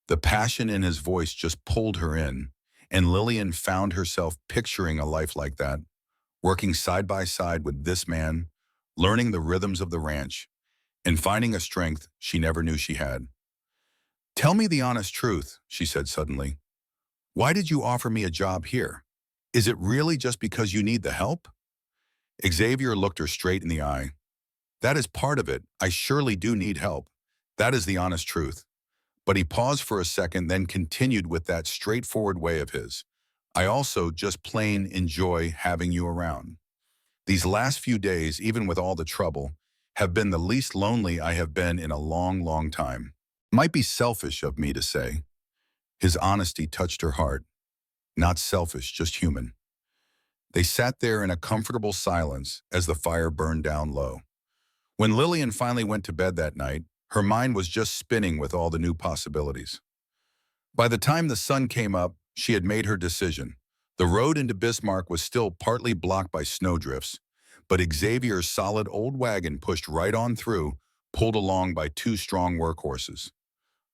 The passion in his voice just pulled her in, and Lillian found herself picturing a life like that, working side by side with this man, learning the rhythms of the ranch, and finding a strength she never knew she had. Tell me the honest truth, she said suddenly. Why did you offer me a job here? Is it really just because you need the help? Xavier looked her straight in the eye. That is part of it. I surely do need help. That is the honest truth. But he paused for a second, then continued with that straightforward way of his. I also just plain enjoy having you around. These last few days, even with all the trouble, have been the least lonely I have been in a long, long time. Might be selfish of me to say. His honesty touched her heart. Not selfish, just human. They sat there in a comfortable silence as the fire burned down low. When Lillian finally went to bed that night, Her mind was just spinning with all the new possibilities. By the time the sun came up, she had made her decision. The road into Bismarck was still partly blocked by snowdrifts, but Xavier's solid old wagon pushed right on through, pulled along by two strong workhorses.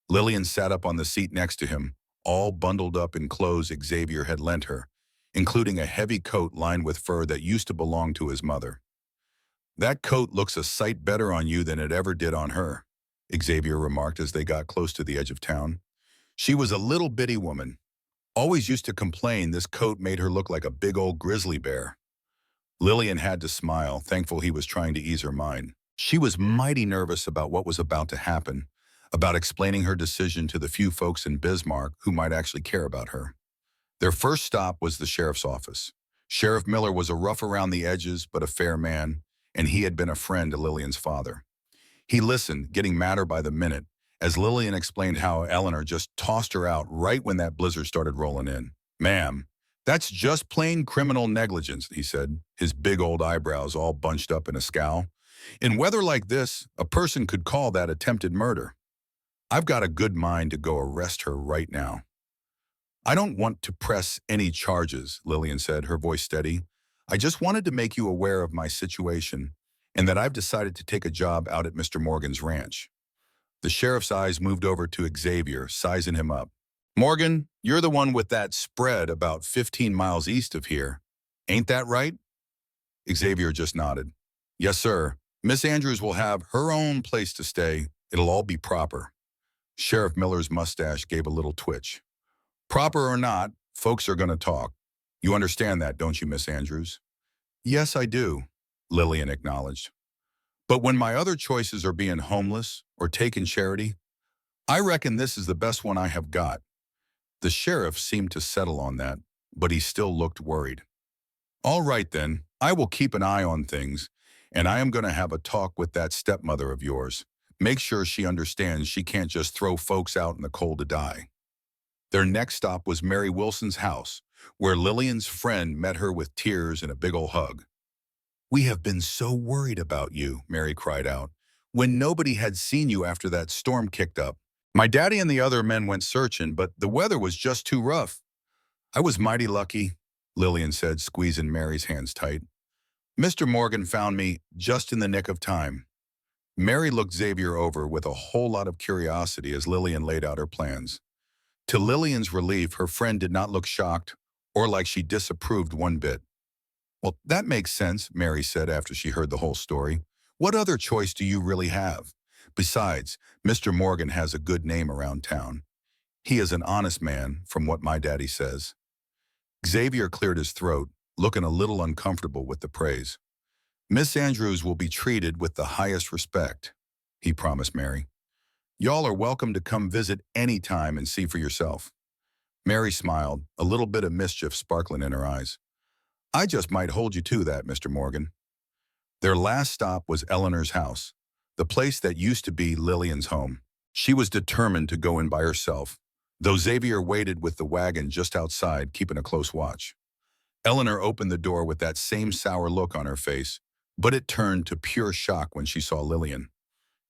Lillian sat up on the seat next to him, all bundled up in clothes Xavier had lent her, including a heavy coat lined with fur that used to belong to his mother. "That coat looks a sight better on you than it ever did on her," Xavier remarked as they got close to the edge of town. She was a little bitty woman. Always used to complain this coat made her look like a big old grizzly bear. Lillian had to smile, thankful he was trying to ease her mind. She was mighty nervous about what was about to happen, about explaining her decision to the few folks in Bismarck who might actually care about her. Their first stop was the sheriff's office. Sheriff Miller was a rough around the edges, but a fair man, and he had been a friend to Lillian's father. He listened, getting madder by the minute, as Lillian explained how Eleanor just tossed her out right when that blizzard started rolling in. "Ma'am, that's just plain criminal negligence," he said, his big old eyebrows all bunched up in a scowl. "In weather like this, a person could call that attempted murder. I've got a good mind to go arrest her right now." "I don't want to press any charges," Lillian said, her voice steady. "I just wanted to make you aware of my situation and that I've decided to take a job out at Mr. Morgan's ranch." The sheriff's eyes moved over to Xavier, sizing him up. "Morgan, you're the one with that spread about 15 miles east of here. Ain't that right?" Xavier just nodded. "Yes, sir. Miss Andrews will have her own place to stay. It'll all be proper." Sheriff Miller's mustache gave a little twitch. "Proper or not, folks are going to talk. You understand that, don't you, Miss Andrews?" "Yes, I do," Lillian acknowledged. "But when my other choices are being homeless or taking charity, I reckon this is the best one I have got." The sheriff seemed to settle on that, but he still looked worried. "All right, then. I will keep an eye on things, and I am going to have a talk with that stepmother of yours. Make sure she understands she can't just throw folks out in the cold to die." Their next stop was Mary Wilson's house, where Lillian's friend met her with tears and a big ol' hug. "We have been so worried about you," Mary cried out, "when nobody had seen you after that storm kicked up. My daddy and the other men went searching, but the weather was just too rough." "I was mighty lucky," Lillian said, squeezing Mary's hands tight. "Mr. Morgan found me just in the nick of time." Mary looked Xavier over with a whole lot of curiosity as Lillian laid out her plans. To Lillian's relief, her friend did not look shocked or like she disapproved one bit. "Well, that makes sense," Mary said after she heard the whole story. "What other choice do you really have? Besides, Mr. Morgan has a good name around town. He is an honest man, from what my daddy says." Xavier cleared his throat, looking a little uncomfortable with the praise. "Miss Andrews will be treated with the highest respect," he promised Mary. "Y'all are welcome to come visit any time and see for yourself." Mary smiled, a little bit of mischief sparkling in her eyes. "I just might hold you to that, Mr. Morgan." Their last stop was Eleanor's house, the place that used to be Lillian's home. She was determined to go in by herself, though Xavier waited with the wagon just outside, keeping a close watch. Eleanor opened the door with that same sour look on her face, but it turned to pure shock when she saw Lillian.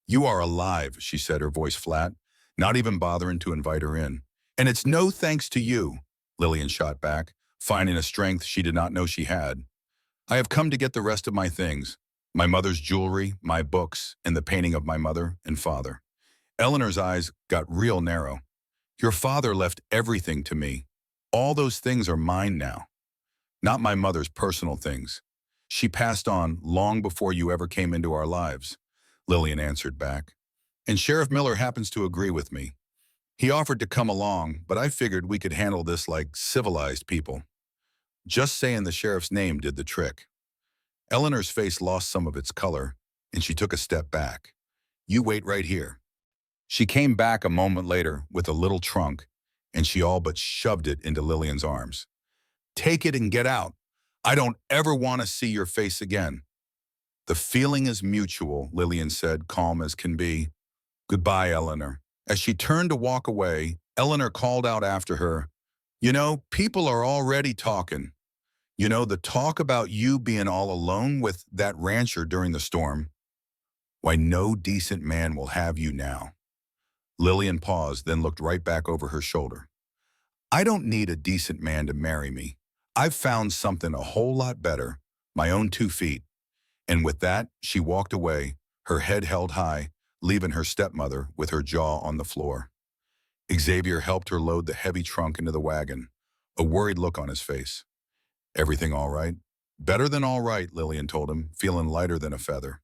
"You are alive," she said, her voice flat, not even bothering to invite her in. "And it's no thanks to you," Lillian shot back, finding a strength she did not know she had. "I have come to get the rest of my things, my mother's jewelry, my books, and the painting of my mother and father." Eleanor's eyes got real narrow. "Your father left everything to me. All those things are mine now. Not my mother's personal things. She passed on long before you ever came into our lives," Lillian answered back. "And Sheriff Miller happens to agree with me. He offered to come along, but I figured we could handle this like civilized people." Just saying the sheriff's name did the trick. Eleanor's face lost some of its color, and she took a step back. "You wait right here." She came back a moment later with a little trunk, and she all but shoved it into Lillian's arms. "Take it and get out. I don't ever want to see your face again." "The feeling is mutual," Lillian said, calm as can be. "Goodbye, Eleanor." As she turned to walk away, Eleanor called out after her, "You know, people are already talking. You know, the talk about you being all alone with that rancher during the storm." Why, no decent man will have you now. Lillian paused, then looked right back over her shoulder. I don't need a decent man to marry me. I've found something a whole lot better, my own 2 feet. And with that, she walked away, her head held high, leaving her stepmother with her jaw on the floor. Xavier helped her load the heavy trunk into the wagon, a worried look on his face. Everything all right? Better than all right, Lillian told him, feeling lighter than a feather.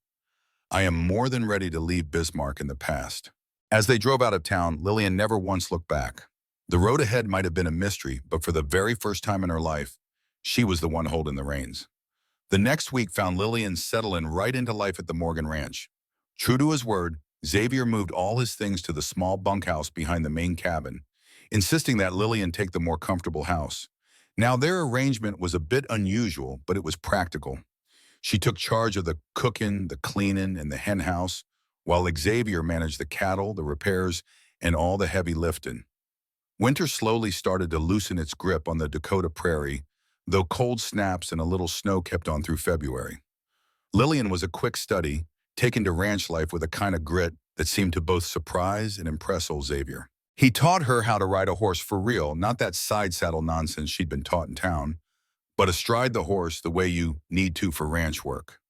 I am more than ready to leave Bismarck in the past. As they drove out of town, Lillian never once looked back. The road ahead might have been a mystery, but for the very first time in her life, she was the one holding the reins. The next week found Lillian settling right into life at the Morgan Ranch. True to his word, Xavier moved all his things to the small bunkhouse behind the main cabin, insisting that Lillian take the more comfortable house. Now, their arrangement was a bit unusual, but it was practical. She took charge of the cooking, the cleaning, and the hen house, while Xavier managed the cattle, the repairs, and all the heavy lifting. Winter slowly started to loosen its grip on the Dakota prairie, though cold snaps and a little snow kept on through February. Lillian was a quick study, taken to ranch life with a kind of grit that seemed to both surprise and impress old Xavier. He taught her how to ride a horse for real, not that side saddle nonsense she'd been taught in town, but astride the horse the way you need to for ranch work.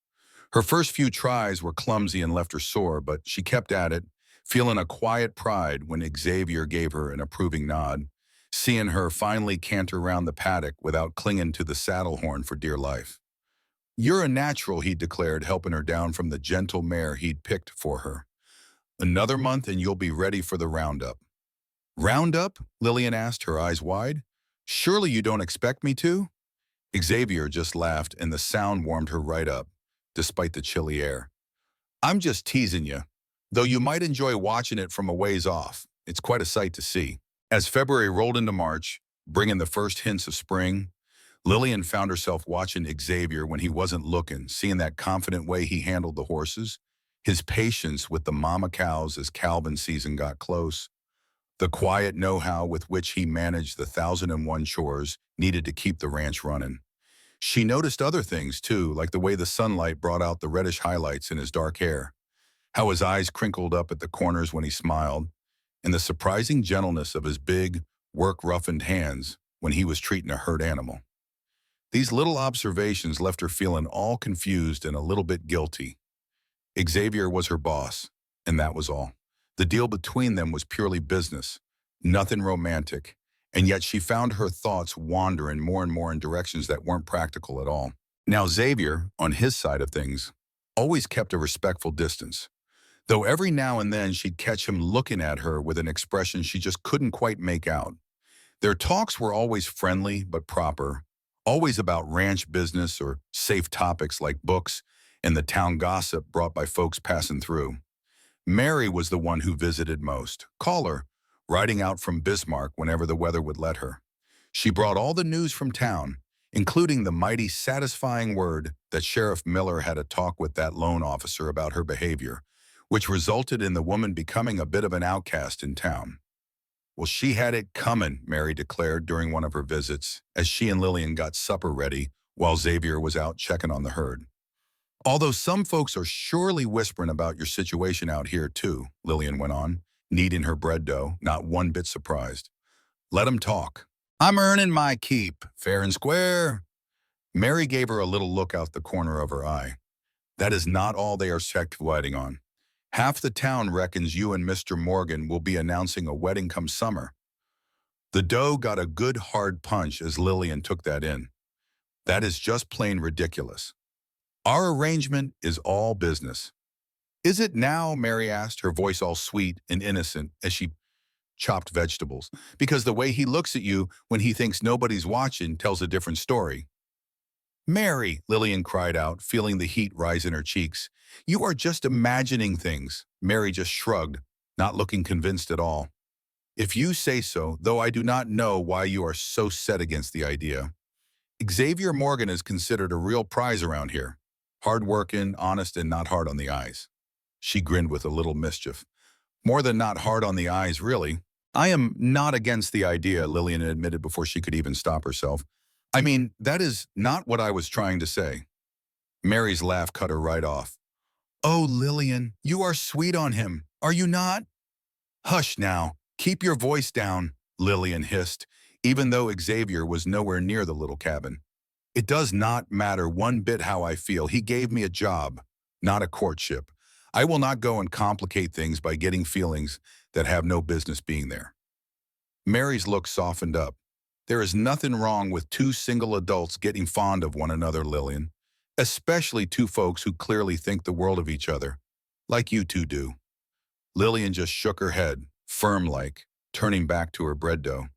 Her first few tries were clumsy and left her sore, but she kept at it, feeling a quiet pride when Xavier gave her an approving nod, seeing her finally canter around the paddock without clinging to the saddle horn for dear life. You're a natural, he declared, helping her down from the gentle mare he'd picked for her. Another month and you'll be ready for the roundup. Roundup? Lillian asked, her eyes wide. Surely you don't expect me to? Xavier just laughed, and the sound warmed her right up, despite the chilly air. I'm just teasing you, though you might enjoy watching it from a ways off. It's quite a sight to see. As February rolled into March, bringing the first hints of spring, Lillian found herself watching Xavier when he wasn't looking, seeing that confident way he handled the horses, his patience with the mama cows as calving season got close, the quiet know-how with which he managed the 1,001 chores needed to keep the ranch running. She noticed other things, too, like the way the sunlight brought out the reddish highlights in his dark hair, how his eyes crinkled up at the corners when he smiled, and the surprising gentleness of his big, work-roughened hands when he was treating a herd animal. These little observations left her feeling all confused and a little bit guilty. Xavier was her boss, and that was all. The deal between them was purely business, nothing romantic, and yet she found her thoughts wandering more and more in directions that weren't practical at all. Now Xavier, on his side of things, always kept a respectful distance, though every now and then she'd catch him looking at her with an expression she just couldn't quite make out. Their talks were always friendly but proper, always about ranch business or safe topics like books and the town gossip brought by folks passing through. Mary was the one who visited most, caller, riding out from Bismarck whenever the weather would let her. She brought all the news from town, including the mighty satisfying word that Sheriff Miller had a talk with that loan officer about her behavior, which resulted in the woman becoming a bit of an outcast in town. Well, she had it coming, Mary declared during one of her visits, as she and Lillian got supper ready while Xavier was out checking on the herd. Although some folks are surely whispering about your situation out here too, Lillian went on, kneading her bread dough, not one bit surprised. Let 'em talk. I'm earning my keep, fair and square. Mary gave her a little look out the corner of her eye. That is not all they are speculating on. Half the town reckons you and Mr. Morgan will be announcing a wedding come summer. The dough got a good hard punch as Lillian took that in. That is just plain ridiculous. Our arrangement is all business. Is it now? Mary asked, her voice all sweet and innocent as she chopped vegetables, because the way he looks at you when he thinks nobody's watching tells a different story. Mary, Lillian cried out, feeling the heat rise in her cheeks. You are just imagining things. Mary just shrugged, not looking convinced at all. If you say so, though I do not know why you are so set against the idea. Xavier Morgan is considered a real prize around here. Hard-working, honest, and not hard on the eyes. She grinned with a little mischief. More than not hard on the eyes, really. I am not against the idea, Lillian admitted before she could even stop herself. I mean, that is not what I was trying to say. Mary's laugh cut her right off. Oh, Lillian, you are sweet on him, are you not? Hush now, keep your voice down, Lillian hissed, even though Xavier was nowhere near the little cabin. It does not matter one bit how I feel. He gave me a job, not a courtship. I will not go and complicate things by getting feelings that have no business being there. Mary's look softened up. There is nothing wrong with two single adults getting fond of one another, Lillian. Especially two folks who clearly think the world of each other, like you two do. Lillian just shook her head, firm-like, turning back to her bread dough.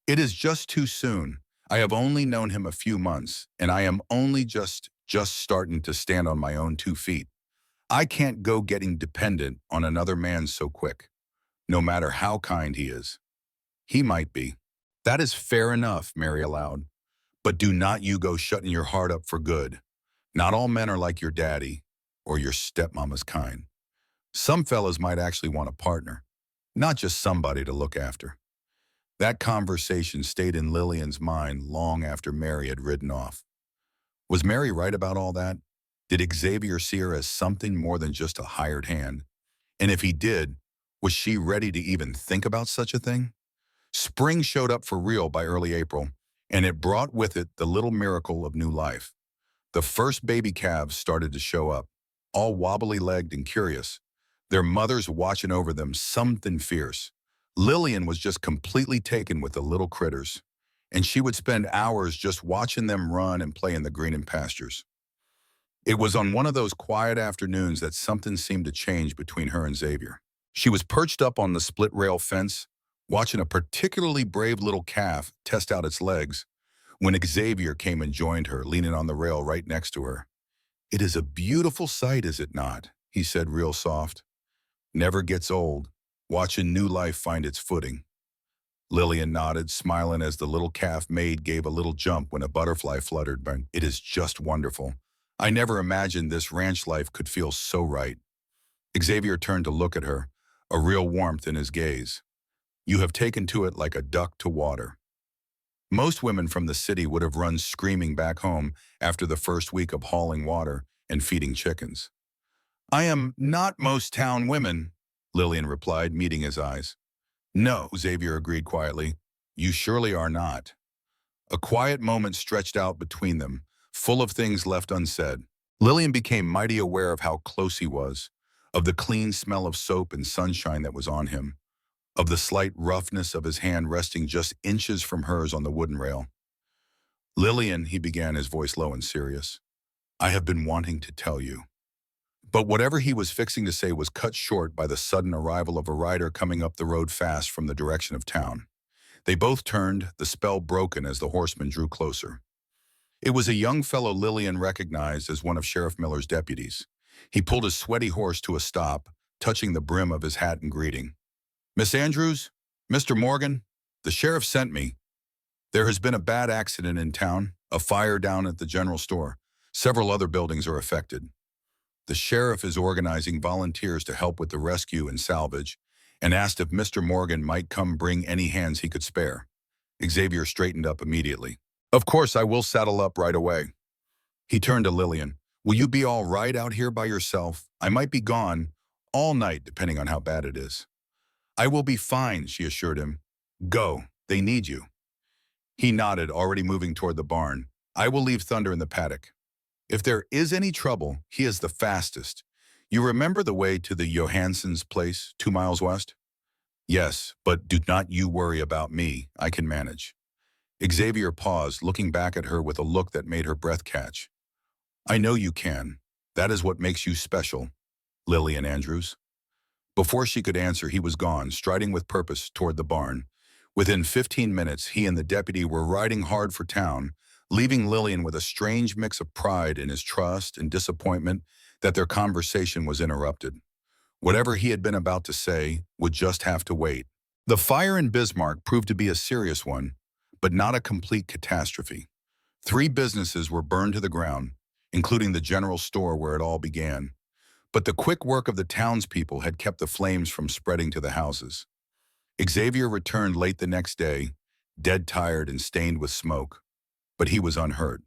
It is just too soon. I have only known him a few months, and I am only just starting to stand on my own 2 feet. I can't go getting dependent on another man so quick, no matter how kind he is. He might be. That is fair enough, Mary allowed. But do not you go shutting your heart up for good. Not all men are like your daddy or your stepmama's kind. Some fellas might actually want a partner, not just somebody to look after. That conversation stayed in Lillian's mind long after Mary had ridden off. Was Mary right about all that? Did Xavier see her as something more than just a hired hand? And if he did, was she ready to even think about such a thing? Spring showed up for real by early April, and it brought with it the little miracle of new life. The first baby calves started to show up, all wobbly-legged and curious, their mothers watching over them something fierce. Lillian was just completely taken with the little critters, and she would spend hours just watching them run and play in the green and pastures. It was on one of those quiet afternoons that something seemed to change between her and Xavier. She was perched up on the split-rail fence, watching a particularly brave little calf test out its legs, when Xavier came and joined her, leaning on the rail right next to her. "It is a beautiful sight, is it not?" he said real soft. "Never gets old, watching new life find its footing." Lillian nodded, smiling as the little calf maid gave a little jump when a butterfly fluttered by. "It is just wonderful. I never imagined this ranch life could feel so right." Xavier turned to look at her, a real warmth in his gaze. "You have taken to it like a duck to water." Most women from the city would have run screaming back home after the first week of hauling water and feeding chickens. "I am not most town women," Lillian replied, meeting his eyes. "No," Xavier agreed quietly. "You surely are not." A quiet moment stretched out between them, full of things left unsaid. Lillian became mighty aware of how close he was, of the clean smell of soap and sunshine that was on him, of the slight roughness of his hand resting just inches from hers on the wooden rail. "Lillian," he began, his voice low and serious, "I have been wanting to tell you." But whatever he was fixing to say was cut short by the sudden arrival of a rider coming up the road fast from the direction of town. They both turned, the spell broken as the horseman drew closer. It was a young fellow Lillian recognized as one of Sheriff Miller's deputies. He pulled his sweaty horse to a stop, touching the brim of his hat in greeting. "Miss Andrews? Mr. Morgan? The sheriff sent me. There has been a bad accident in town, a fire down at the general store. Several other buildings are affected. The sheriff is organizing volunteers to help with the rescue and salvage, and asked if Mr. Morgan might come bring any hands he could spare." Xavier straightened up immediately. "Of course, I will saddle up right away." He turned to Lillian. "Will you be all right out here by yourself? I might be gone all night, depending on how bad it is." "I will be fine," she assured him. "Go. They need you." He nodded, already moving toward the barn. "I will leave Thunder in the paddock. If there is any trouble, he is the fastest. You remember the way to the Johansson's place, 2 miles west?" "Yes, but do not you worry about me. I can manage." Xavier paused, looking back at her with a look that made her breath catch. "I know you can. That is what makes you special, Lillian Andrews." Before she could answer, he was gone, striding with purpose toward the barn. Within 15 minutes, he and the deputy were riding hard for town, leaving Lillian with a strange mix of pride in his trust and disappointment that their conversation was interrupted. Whatever he had been about to say would just have to wait. The fire in Bismarck proved to be a serious one, but not a complete catastrophe. 3 businesses were burned to the ground, including the general store where it all began. But the quick work of the townspeople had kept the flames from spreading to the houses. Xavier returned late the next day, dead tired and stained with smoke, but he was unhurt.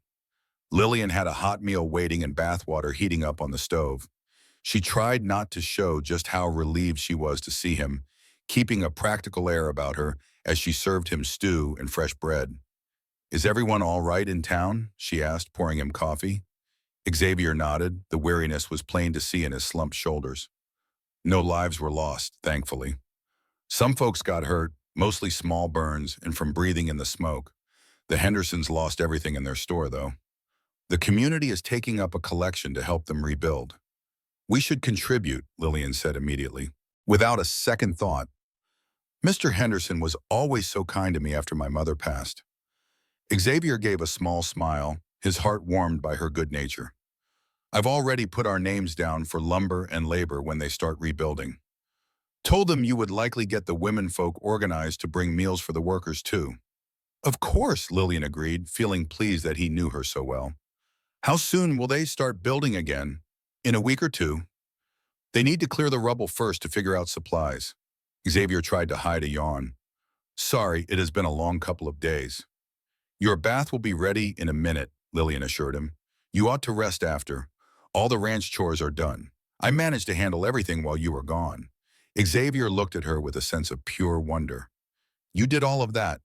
Lillian had a hot meal waiting and bathwater heating up on the stove. She tried not to show just how relieved she was to see him, keeping a practical air about her as she served him stew and fresh bread. "Is everyone all right in town?" she asked, pouring him coffee. Xavier nodded. The weariness was plain to see in his slumped shoulders. No lives were lost, thankfully. Some folks got hurt, mostly small burns and from breathing in the smoke. The Hendersons lost everything in their store, though. The community is taking up a collection to help them rebuild. "We should contribute," Lillian said immediately, without a second thought. "Mr. Henderson was always so kind to me after my mother passed." Xavier gave a small smile, his heart warmed by her good nature. "I've already put our names down for lumber and labor when they start rebuilding. Told them you would likely get the women folk organized to bring meals for the workers too." "Of course," Lillian agreed, feeling pleased that he knew her so well. "How soon will they start building again?" "In a week or two. They need to clear the rubble first to figure out supplies." Xavier tried to hide a yawn. "Sorry, it has been a long couple of days." "Your bath will be ready in a minute," Lillian assured him. "You ought to rest after. All the ranch chores are done. I managed to handle everything while you were gone." Xavier looked at her with a sense of pure wonder. "You did all of that?"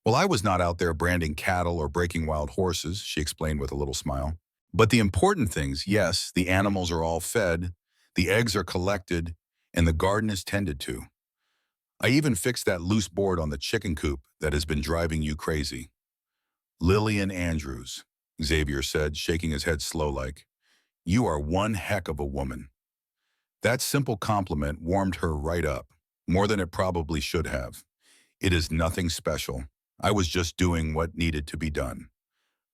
"Well, I was not out there branding cattle or breaking wild horses," she explained with a little smile. "But the important things, yes, the animals are all fed, the eggs are collected, and the garden is tended to. I even fixed that loose board on the chicken coop that has been driving you crazy." "Lillian Andrews," Xavier said, shaking his head slow-like. "You are one heck of a woman." That simple compliment warmed her right up, more than it probably should have. "It is nothing special. I was just doing what needed to be done."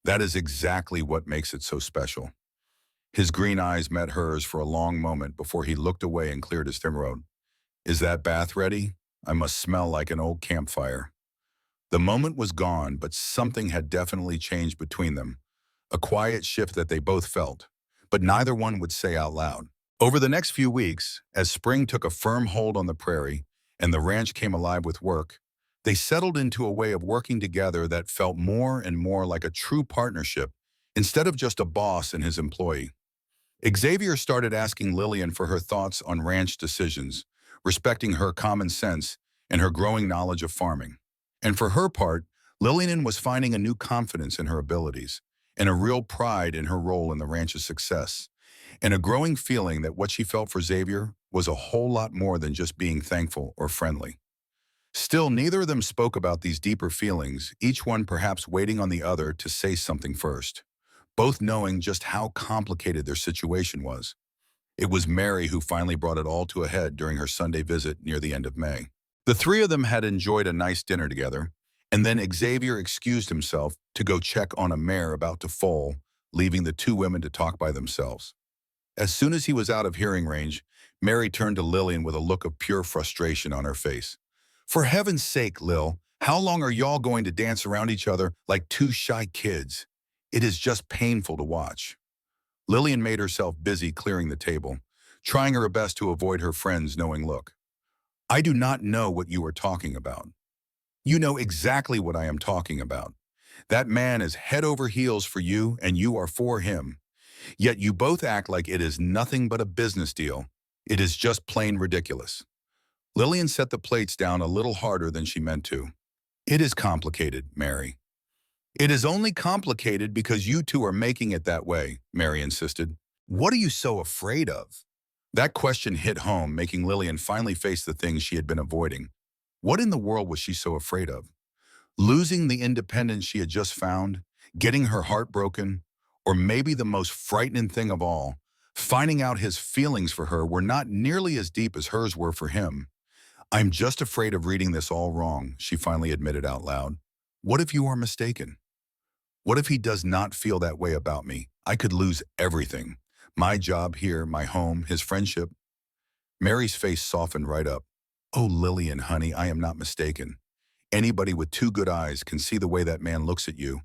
"That is exactly what makes it so special." His green eyes met hers for a long moment before he looked away and cleared his throat. "Is that bath ready? I must smell like an old campfire." The moment was gone, but something had definitely changed between them. A quiet shift that they both felt, but neither one would say out loud. Over the next few weeks, as spring took a firm hold on the prairie and the ranch came alive with work, they settled into a way of working together that felt more and more like a true partnership instead of just a boss and his employee. Xavier started asking Lillian for her thoughts on ranch decisions, respecting her common sense and her growing knowledge of farming. And for her part, Lillian was finding a new confidence in her abilities and a real pride in her role in the ranch's success, and a growing feeling that what she felt for Xavier was a whole lot more than just being thankful or friendly. Still, neither of them spoke about these deeper feelings, each one perhaps waiting on the other to say something first, both knowing just how complicated their situation was. It was Mary who finally brought it all to a head during her Sunday visit near the end of May. The three of them had enjoyed a nice dinner together, and then Xavier excused himself to go check on a mare about to foal, leaving the two women to talk by themselves. As soon as he was out of hearing range, Mary turned to Lillian with a look of pure frustration on her face. "For heaven's sake, Lil, how long are y'all going to dance around each other like two shy kids? It is just painful to watch." Lillian made herself busy clearing the table, trying her best to avoid her friend's knowing look. "I do not know what you are talking about." "You know exactly what I am talking about. That man is head over heels for you and you are for him. Yet you both act like it is nothing but a business deal. It is just plain ridiculous." Lillian set the plates down a little harder than she meant to. "It is complicated, Mary." "It is only complicated because you two are making it that way," Mary insisted. "What are you so afraid of?" That question hit home, making Lillian finally face the things she had been avoiding. What in the world was she so afraid of? Losing the independence she had just found? Getting her heart broken? Or maybe the most frightening thing of all, finding out his feelings for her were not nearly as deep as hers were for him. "I'm just afraid of reading this all wrong," she finally admitted out loud. "What if you are mistaken? What if he does not feel that way about me? I could lose everything. My job here, my home, his friendship." Mary's face softened right up. "Oh, Lillian, honey, I am not mistaken. Anybody with two good eyes can see the way that man looks at you.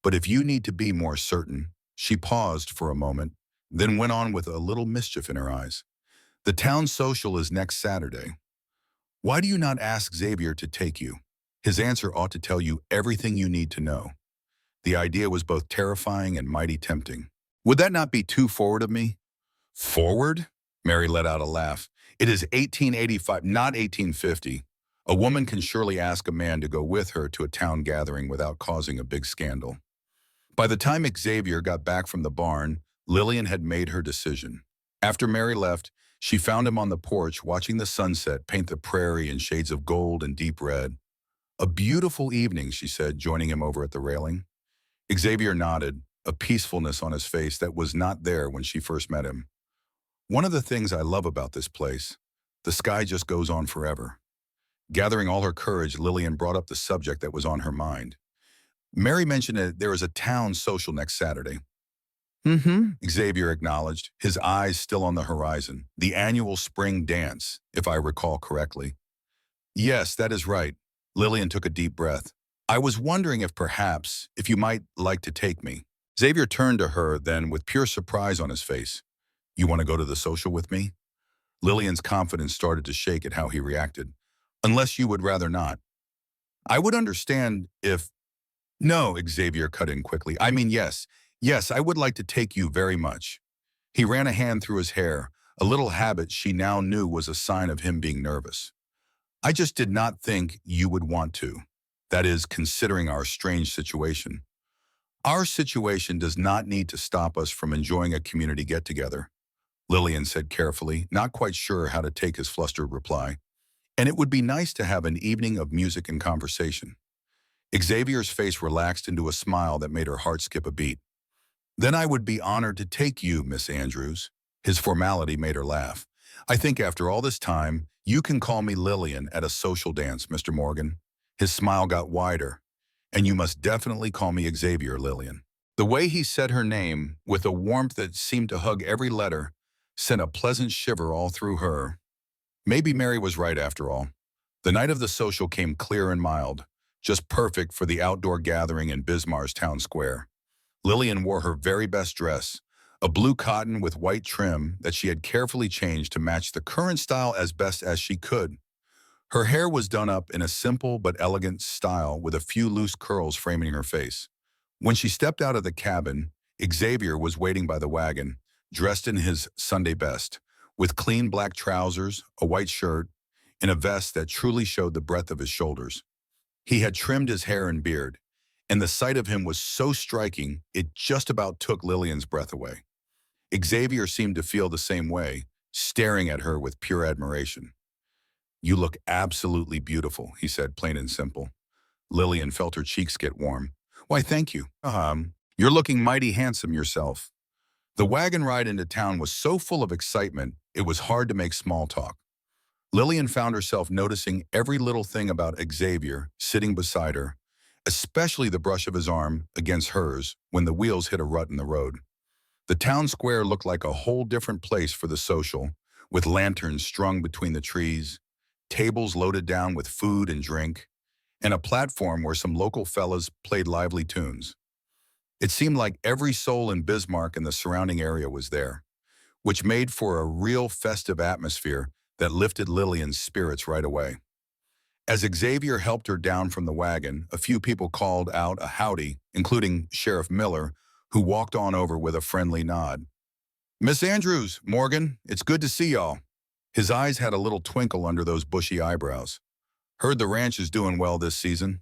But if you need to be more certain," she paused for a moment, then went on with a little mischief in her eyes. "The town social is next Saturday. Why do you not ask Xavier to take you? His answer ought to tell you everything you need to know." The idea was both terrifying and mighty tempting. "Would that not be too forward of me?" Forward? Mary let out a laugh. It is 1885, not 1850. A woman can surely ask a man to go with her to a town gathering without causing a big scandal. By the time Xavier got back from the barn, Lillian had made her decision. After Mary left, she found him on the porch watching the sunset paint the prairie in shades of gold and deep red. A beautiful evening, she said, joining him over at the railing. Xavier nodded, a peacefulness on his face that was not there when she first met him. One of the things I love about this place, the sky just goes on forever. Gathering all her courage, Lillian brought up the subject that was on her mind. Mary mentioned that there is a town social next Saturday. Xavier acknowledged, his eyes still on the horizon. The annual spring dance, if I recall correctly. Yes, that is right. Lillian took a deep breath. I was wondering if you might like to take me. Xavier turned to her then with pure surprise on his face. You want to go to the social with me? Lillian's confidence started to shake at how he reacted. Unless you would rather not. I would understand if... No, Xavier cut in quickly. I mean, yes. Yes, I would like to take you very much. He ran a hand through his hair, a little habit she now knew was a sign of him being nervous. I just did not think you would want to. That is, considering our strange situation. Our situation does not need to stop us from enjoying a community get-together, Lillian said carefully, not quite sure how to take his flustered reply. And it would be nice to have an evening of music and conversation. Xavier's face relaxed into a smile that made her heart skip a beat. Then I would be honored to take you, Miss Andrews. His formality made her laugh. I think after all this time, you can call me Lillian at a social dance, Mr. Morgan. His smile got wider. And you must definitely call me Xavier, Lillian. The way he said her name, with a warmth that seemed to hug every letter, sent a pleasant shiver all through her. Maybe Mary was right after all. The night of the social came clear and mild, just perfect for the outdoor gathering in Bismarck's town square. Lillian wore her very best dress, a blue cotton with white trim that she had carefully changed to match the current style as best as she could. Her hair was done up in a simple but elegant style with a few loose curls framing her face. When she stepped out of the cabin, Xavier was waiting by the wagon, dressed in his Sunday best, with clean black trousers, a white shirt, and a vest that truly showed the breadth of his shoulders. He had trimmed his hair and beard, and the sight of him was so striking it just about took Lillian's breath away. Xavier seemed to feel the same way, staring at her with pure admiration. You look absolutely beautiful, he said, plain and simple. Lillian felt her cheeks get warm. Why, thank you. You're looking mighty handsome yourself. The wagon ride into town was so full of excitement, it was hard to make small talk. Lillian found herself noticing every little thing about Xavier sitting beside her, especially the brush of his arm against hers when the wheels hit a rut in the road. The town square looked like a whole different place for the social, with lanterns strung between the trees, tables loaded down with food and drink, and a platform where some local fellas played lively tunes. It seemed like every soul in Bismarck and the surrounding area was there, which made for a real festive atmosphere that lifted Lillian's spirits right away. As Xavier helped her down from the wagon, a few people called out a howdy, including Sheriff Miller, who walked on over with a friendly nod. Miss Andrews, Morgan, it's good to see y'all. His eyes had a little twinkle under those bushy eyebrows. Heard the ranch is doing well this season.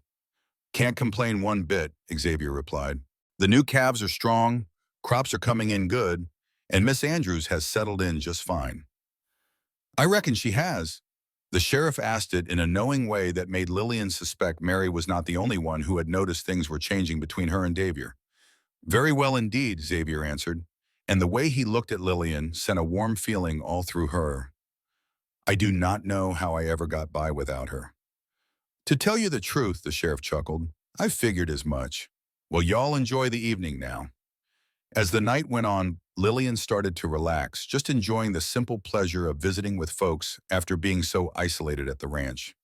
Can't complain one bit, Xavier replied. The new calves are strong, crops are coming in good, and Miss Andrews has settled in just fine. I reckon she has. The sheriff asked it in a knowing way that made Lillian suspect Mary was not the only one who had noticed things were changing between her and Xavier. Very well indeed, Xavier answered, and the way he looked at Lillian sent a warm feeling all through her. I do not know how I ever got by without her. To tell you the truth, the sheriff chuckled, I figured as much. Well, y'all enjoy the evening now. As the night went on, Lillian started to relax, just enjoying the simple pleasure of visiting with folks after being so isolated at the ranch.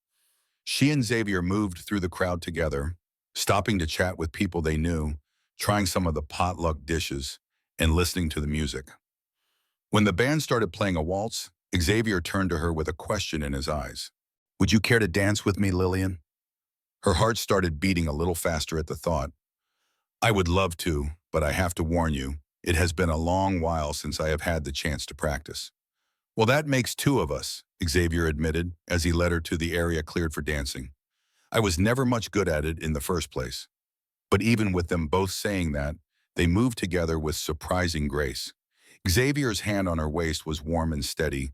She and Xavier moved through the crowd together, stopping to chat with people they knew, trying some of the potluck dishes, and listening to the music. When the band started playing a waltz, Xavier turned to her with a question in his eyes. Would you care to dance with me, Lillian? Her heart started beating a little faster at the thought. I would love to, but I have to warn you, It has been a long while since I have had the chance to practice. Well, that makes two of us, Xavier admitted as he led her to the area cleared for dancing. I was never much good at it in the first place. But even with them both saying that, they moved together with surprising grace. Xavier's hand on her waist was warm and steady,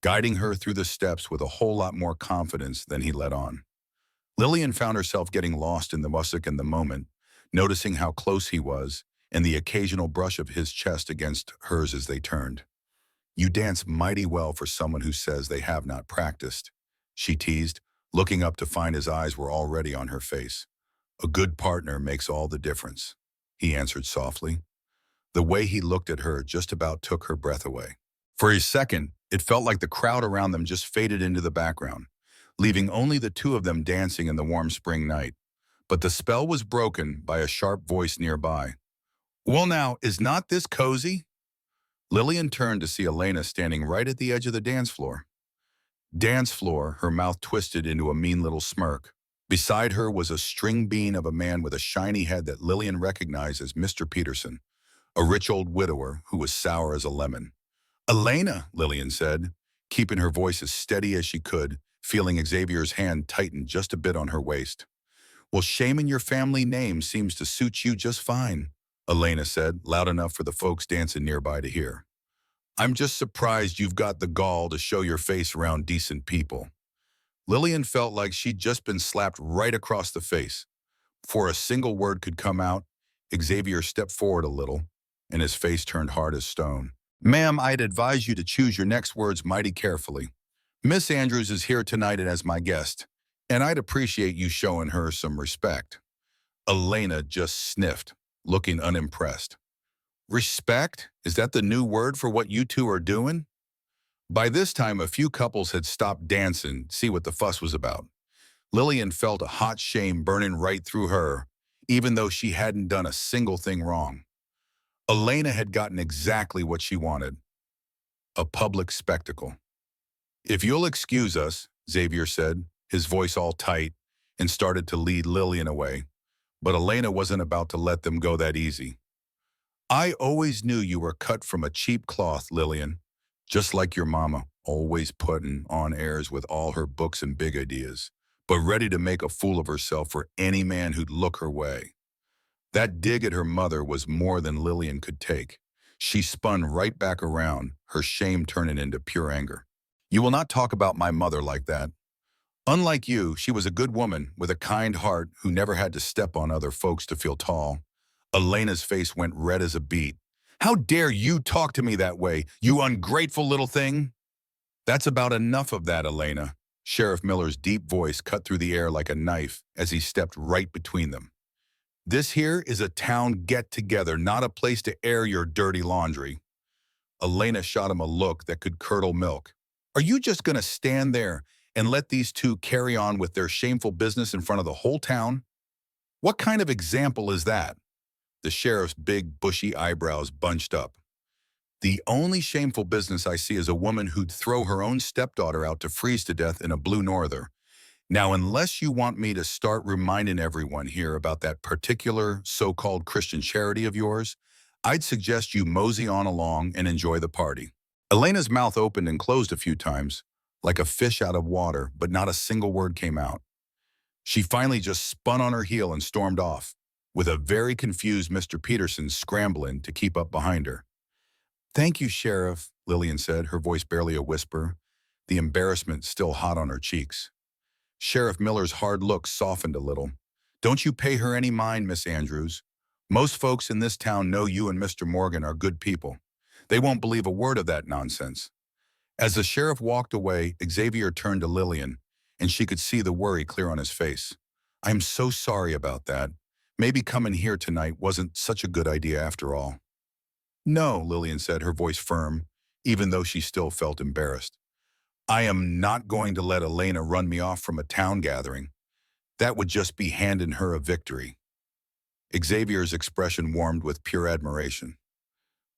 guiding her through the steps with a whole lot more confidence than he let on. Lillian found herself getting lost in the music and the moment, noticing how close he was and the occasional brush of his chest against hers as they turned. "You dance mighty well for someone who says they have not practiced," she teased, looking up to find his eyes were already on her face. "A good partner makes all the difference," he answered softly. The way he looked at her just about took her breath away. For a second, it felt like the crowd around them just faded into the background, leaving only the two of them dancing in the warm spring night. But the spell was broken by a sharp voice nearby. "Well now, is not this cozy?" Lillian turned to see Elena standing right at the edge of the dance floor. Her mouth twisted into a mean little smirk. Beside her was a string bean of a man with a shiny head that Lillian recognized as Mr. Peterson, a rich old widower who was sour as a lemon. "Elena," Lillian said, keeping her voice as steady as she could, feeling Xavier's hand tighten just a bit on her waist. "Well, shaming your family name seems to suit you just fine," Elena said, loud enough for the folks dancing nearby to hear. "I'm just surprised you've got the gall to show your face around decent people." Lillian felt like she'd just been slapped right across the face. Before a single word could come out, Xavier stepped forward a little, and his face turned hard as stone. "Ma'am, I'd advise you to choose your next words mighty carefully. Miss Andrews is here tonight as my guest, and I'd appreciate you showing her some respect." Elena just sniffed, looking unimpressed. "Respect? Is that the new word for what you two are doing?" By this time, a few couples had stopped dancing to see what the fuss was about. Lillian felt a hot shame burning right through her, even though she hadn't done a single thing wrong. Elena had gotten exactly what she wanted, a public spectacle. "If you'll excuse us," Xavier said, his voice all tight, and started to lead Lillian away. But Elena wasn't about to let them go that easy. "I always knew you were cut from a cheap cloth, Lillian. Just like your mama, always putting on airs with all her books and big ideas, but ready to make a fool of herself for any man who'd look her way." That dig at her mother was more than Lillian could take. She spun right back around, her shame turning into pure anger. "You will not talk about my mother like that. Unlike you, she was a good woman with a kind heart who never had to step on other folks to feel tall." Elena's face went red as a beet. "How dare you talk to me that way, you ungrateful little thing?" "That's about enough of that, Elena." Sheriff Miller's deep voice cut through the air like a knife as he stepped right between them. "This here is a town get-together, not a place to air your dirty laundry." Elena shot him a look that could curdle milk. "Are you just going to stand there and let these two carry on with their shameful business in front of the whole town? What kind of example is that?" The sheriff's big, bushy eyebrows bunched up. "The only shameful business I see is a woman who'd throw her own stepdaughter out to freeze to death in a blue norther. Now, unless you want me to start reminding everyone here about that particular so-called Christian charity of yours, I'd suggest you mosey on along and enjoy the party." Elena's mouth opened and closed a few times, like a fish out of water, but not a single word came out. She finally just spun on her heel and stormed off, with a very confused Mr. Peterson scrambling to keep up behind her. "Thank you, Sheriff," Lillian said, her voice barely a whisper, the embarrassment still hot on her cheeks. Sheriff Miller's hard look softened a little. "Don't you pay her any mind, Miss Andrews. Most folks in this town know you and Mr. Morgan are good people. They won't believe a word of that nonsense." As the sheriff walked away, Xavier turned to Lillian, and she could see the worry clear on his face. "I'm so sorry about that. Maybe coming here tonight wasn't such a good idea after all." "No," Lillian said, her voice firm, even though she still felt embarrassed. "I am not going to let Elena run me off from a town gathering. That would just be handing her a victory." Xavier's expression warmed with pure admiration.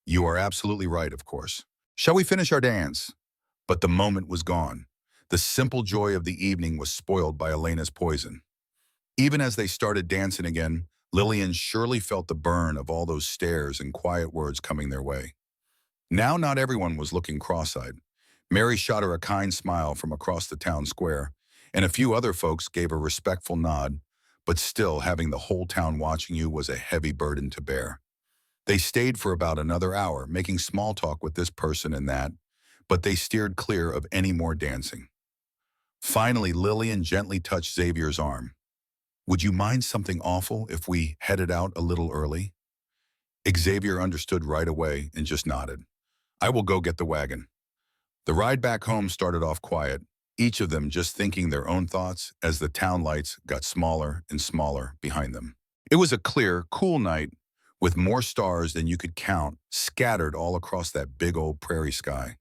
"You are absolutely right, of course. Shall we finish our dance?" But the moment was gone. The simple joy of the evening was spoiled by Elena's poison. Even as they started dancing again, Lillian surely felt the burn of all those stares and quiet words coming their way. Now not everyone was looking cross-eyed. Mary shot her a kind smile from across the town square, and a few other folks gave a respectful nod, but still having the whole town watching you was a heavy burden to bear. They stayed for about another hour, making small talk with this person and that, but they steered clear of any more dancing. Finally, Lillian gently touched Xavier's arm. "Would you mind something awful if we headed out a little early?" Xavier understood right away and just nodded. "I will go get the wagon." The ride back home started off quiet, each of them just thinking their own thoughts as the town lights got smaller and smaller behind them. It was a clear, cool night with more stars than you could count scattered all across that big old prairie sky.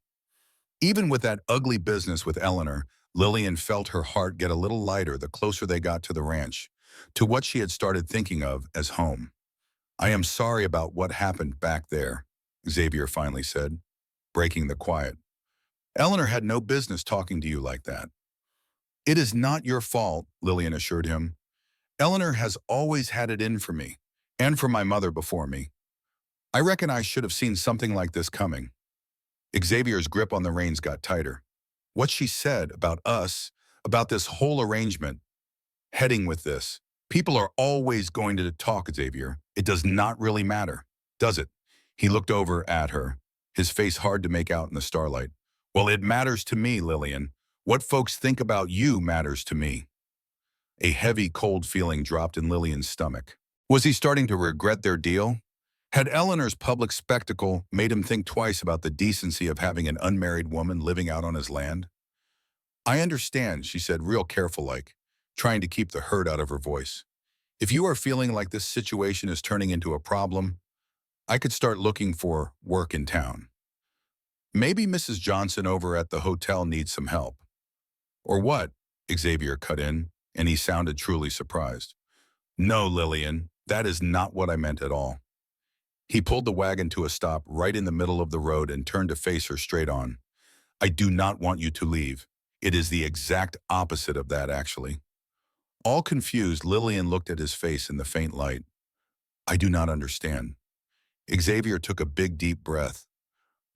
Even with that ugly business with Eleanor, Lillian felt her heart get a little lighter the closer they got to the ranch, to what she had started thinking of as home. "I am sorry about what happened back there," Xavier finally said, breaking the quiet. "Eleanor had no business talking to you like that." "It is not your fault," Lillian assured him. "Eleanor has always had it in for me, and for my mother before me. I reckon I should have seen something like this coming." Xavier's grip on the reins got tighter. What she said about us, about this whole arrangement, heading with this. "People are always going to talk, Xavier. It does not really matter, does it?" He looked over at her, his face hard to make out in the starlight. "Well, it matters to me, Lillian. What folks think about you matters to me." A heavy, cold feeling dropped in Lillian's stomach. Was he starting to regret their deal? Had Eleanor's public spectacle made him think twice about the decency of having an unmarried woman living out on his land? "I understand," she said real careful-like, trying to keep the hurt out of her voice. "If you are feeling like this situation is turning into a problem, I could start looking for work in town. Maybe Mrs. Johnson over at the hotel needs some help." "Or what?" Xavier cut in, and he sounded truly surprised. "No, Lillian, that is not what I meant at all." He pulled the wagon to a stop right in the middle of the road and turned to face her straight on. "I do not want you to leave. It is the exact opposite of that, actually." All confused, Lillian looked at his face in the faint light. "I do not understand." Xavier took a big, deep breath.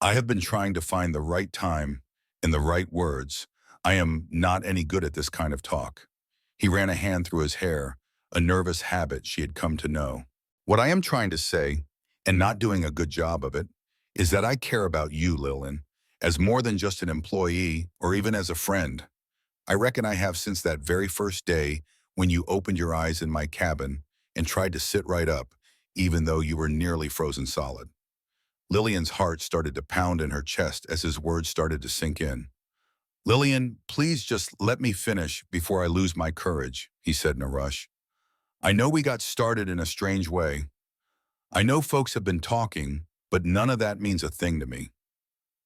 "I have been trying to find the right time and the right words. I am not any good at this kind of talk." He ran a hand through his hair, a nervous habit she had come to know. "What I am trying to say, and not doing a good job of it, is that I care about you, Lillian, as more than just an employee or even as a friend. I reckon I have since that very first day when you opened your eyes in my cabin and tried to sit right up, even though you were nearly frozen solid." Lillian's heart started to pound in her chest as his words started to sink in. "Lillian, please just let me finish before I lose my courage," he said in a rush. "I know we got started in a strange way. I know folks have been talking, but none of that means a thing to me.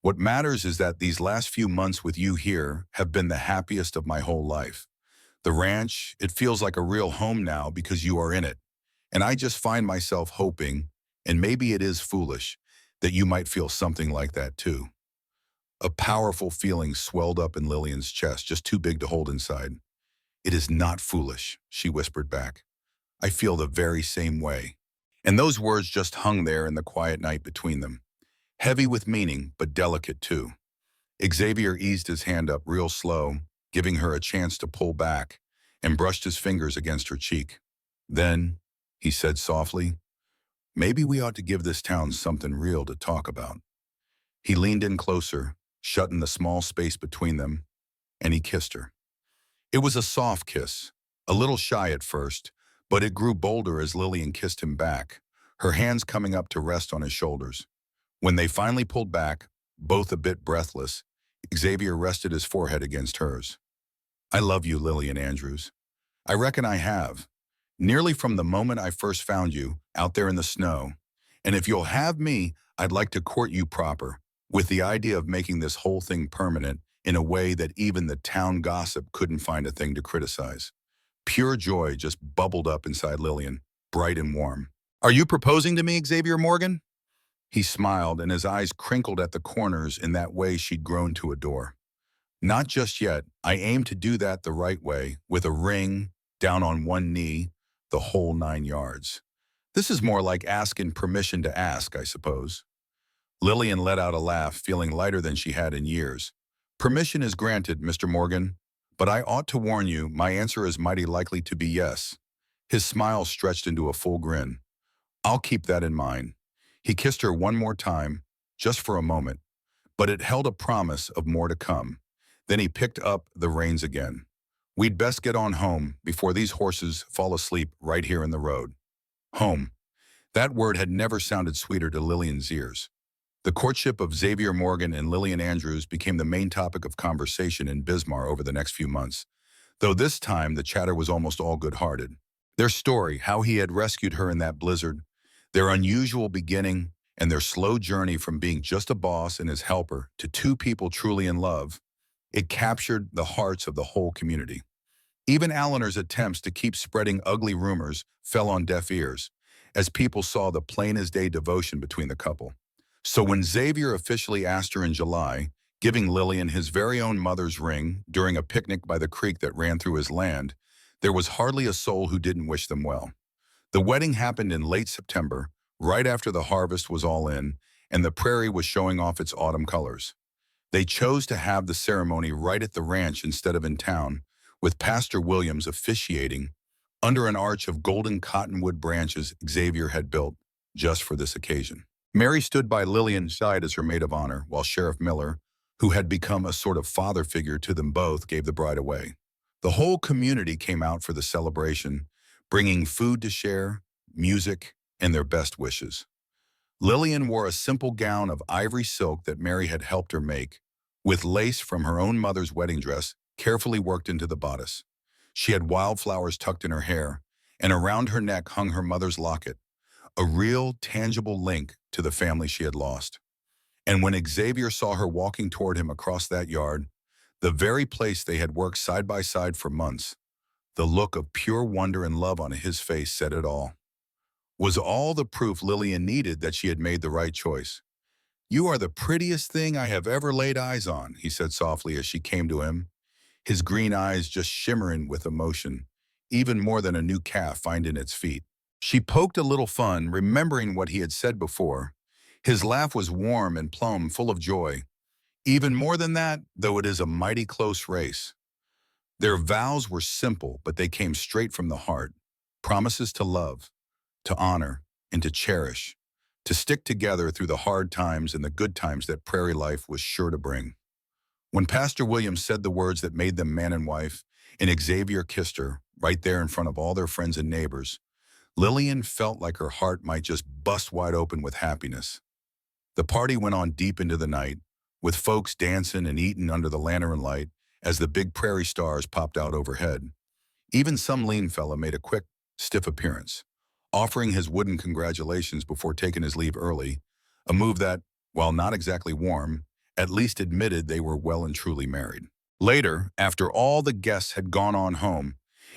What matters is that these last few months with you here have been the happiest of my whole life. The ranch, it feels like a real home now because you are in it. And I just find myself hoping, and maybe it is foolish, that you might feel something like that too." A powerful feeling swelled up in Lillian's chest, just too big to hold inside. "It is not foolish," she whispered back. "I feel the very same way." And those words just hung there in the quiet night between them. Heavy with meaning, but delicate too. Xavier eased his hand up real slow, giving her a chance to pull back, and brushed his fingers against her cheek. "Then," he said softly, "maybe we ought to give this town something real to talk about." He leaned in closer, shutting the small space between them, and he kissed her. It was a soft kiss, a little shy at first, but it grew bolder as Lillian kissed him back, her hands coming up to rest on his shoulders. When they finally pulled back, both a bit breathless, Xavier rested his forehead against hers. "I love you, Lillian Andrews. I reckon I have. Nearly from the moment I first found you, out there in the snow. And if you'll have me, I'd like to court you proper, with the idea of making this whole thing permanent in a way that even the town gossip couldn't find a thing to criticize." Pure joy just bubbled up inside Lillian, bright and warm. "Are you proposing to me, Xavier Morgan?" He smiled, and his eyes crinkled at the corners in that way she'd grown to adore. "Not just yet. I aim to do that the right way, with a ring, down on one knee, the whole 9 yards. This is more like asking permission to ask, I suppose. Lillian let out a laugh, feeling lighter than she had in years. Permission is granted, Mr. Morgan, but I ought to warn you, my answer is mighty likely to be yes. His smile stretched into a full grin. I'll keep that in mind. He kissed her one more time, just for a moment, but it held a promise of more to come. Then he picked up the reins again. We'd best get on home before these horses fall asleep right here in the road. Home. That word had never sounded sweeter to Lillian's ears. The courtship of Xavier Morgan and Lillian Andrews became the main topic of conversation in Bismarck over the next few months, though this time the chatter was almost all good-hearted. Their story, how he had rescued her in that blizzard, their unusual beginning, and their slow journey from being just a boss and his helper to two people truly in love, it captured the hearts of the whole community. Even Eleanor's attempts to keep spreading ugly rumors fell on deaf ears, as people saw the plain-as-day devotion between the couple. So when Xavier officially asked her in July, giving Lillian his very own mother's ring during a picnic by the creek that ran through his land, there was hardly a soul who didn't wish them well. The wedding happened in late September, right after the harvest was all in, and the prairie was showing off its autumn colors. They chose to have the ceremony right at the ranch instead of in town, with Pastor Williams officiating under an arch of golden cottonwood branches Xavier had built just for this occasion. Mary stood by Lillian's side as her maid of honor, while Sheriff Miller, who had become a sort of father figure to them both, gave the bride away. The whole community came out for the celebration, bringing food to share, music, and their best wishes. Lillian wore a simple gown of ivory silk that Mary had helped her make, with lace from her own mother's wedding dress carefully worked into the bodice. She had wildflowers tucked in her hair, and around her neck hung her mother's locket, a real, tangible link to the family she had lost. And when Xavier saw her walking toward him across that yard, the very place they had worked side by side for months, the look of pure wonder and love on his face said it all. Was all the proof Lillian needed that she had made the right choice. "You are the prettiest thing I have ever laid eyes on," he said softly as she came to him, his green eyes just shimmering with emotion, even more than a new calf finding its feet. She poked a little fun, remembering what he had said before. His laugh was warm and plumb, full of joy. Even more than that, though it is a mighty close race. Their vows were simple, but they came straight from the heart. Promises to love, to honor, and to cherish, to stick together through the hard times and the good times that prairie life was sure to bring. When Pastor Williams said the words that made them man and wife, and Xavier kissed her, right there in front of all their friends and neighbors, Lillian felt like her heart might just bust wide open with happiness. The party went on deep into the night, with folks dancing and eating under the lantern light as the big prairie stars popped out overhead. Even some lean fella made a quick, stiff appearance, offering his wooden congratulations before taking his leave early, a move that, while not exactly warm, at least admitted they were well and truly married. Later, after all the guests had gone on home,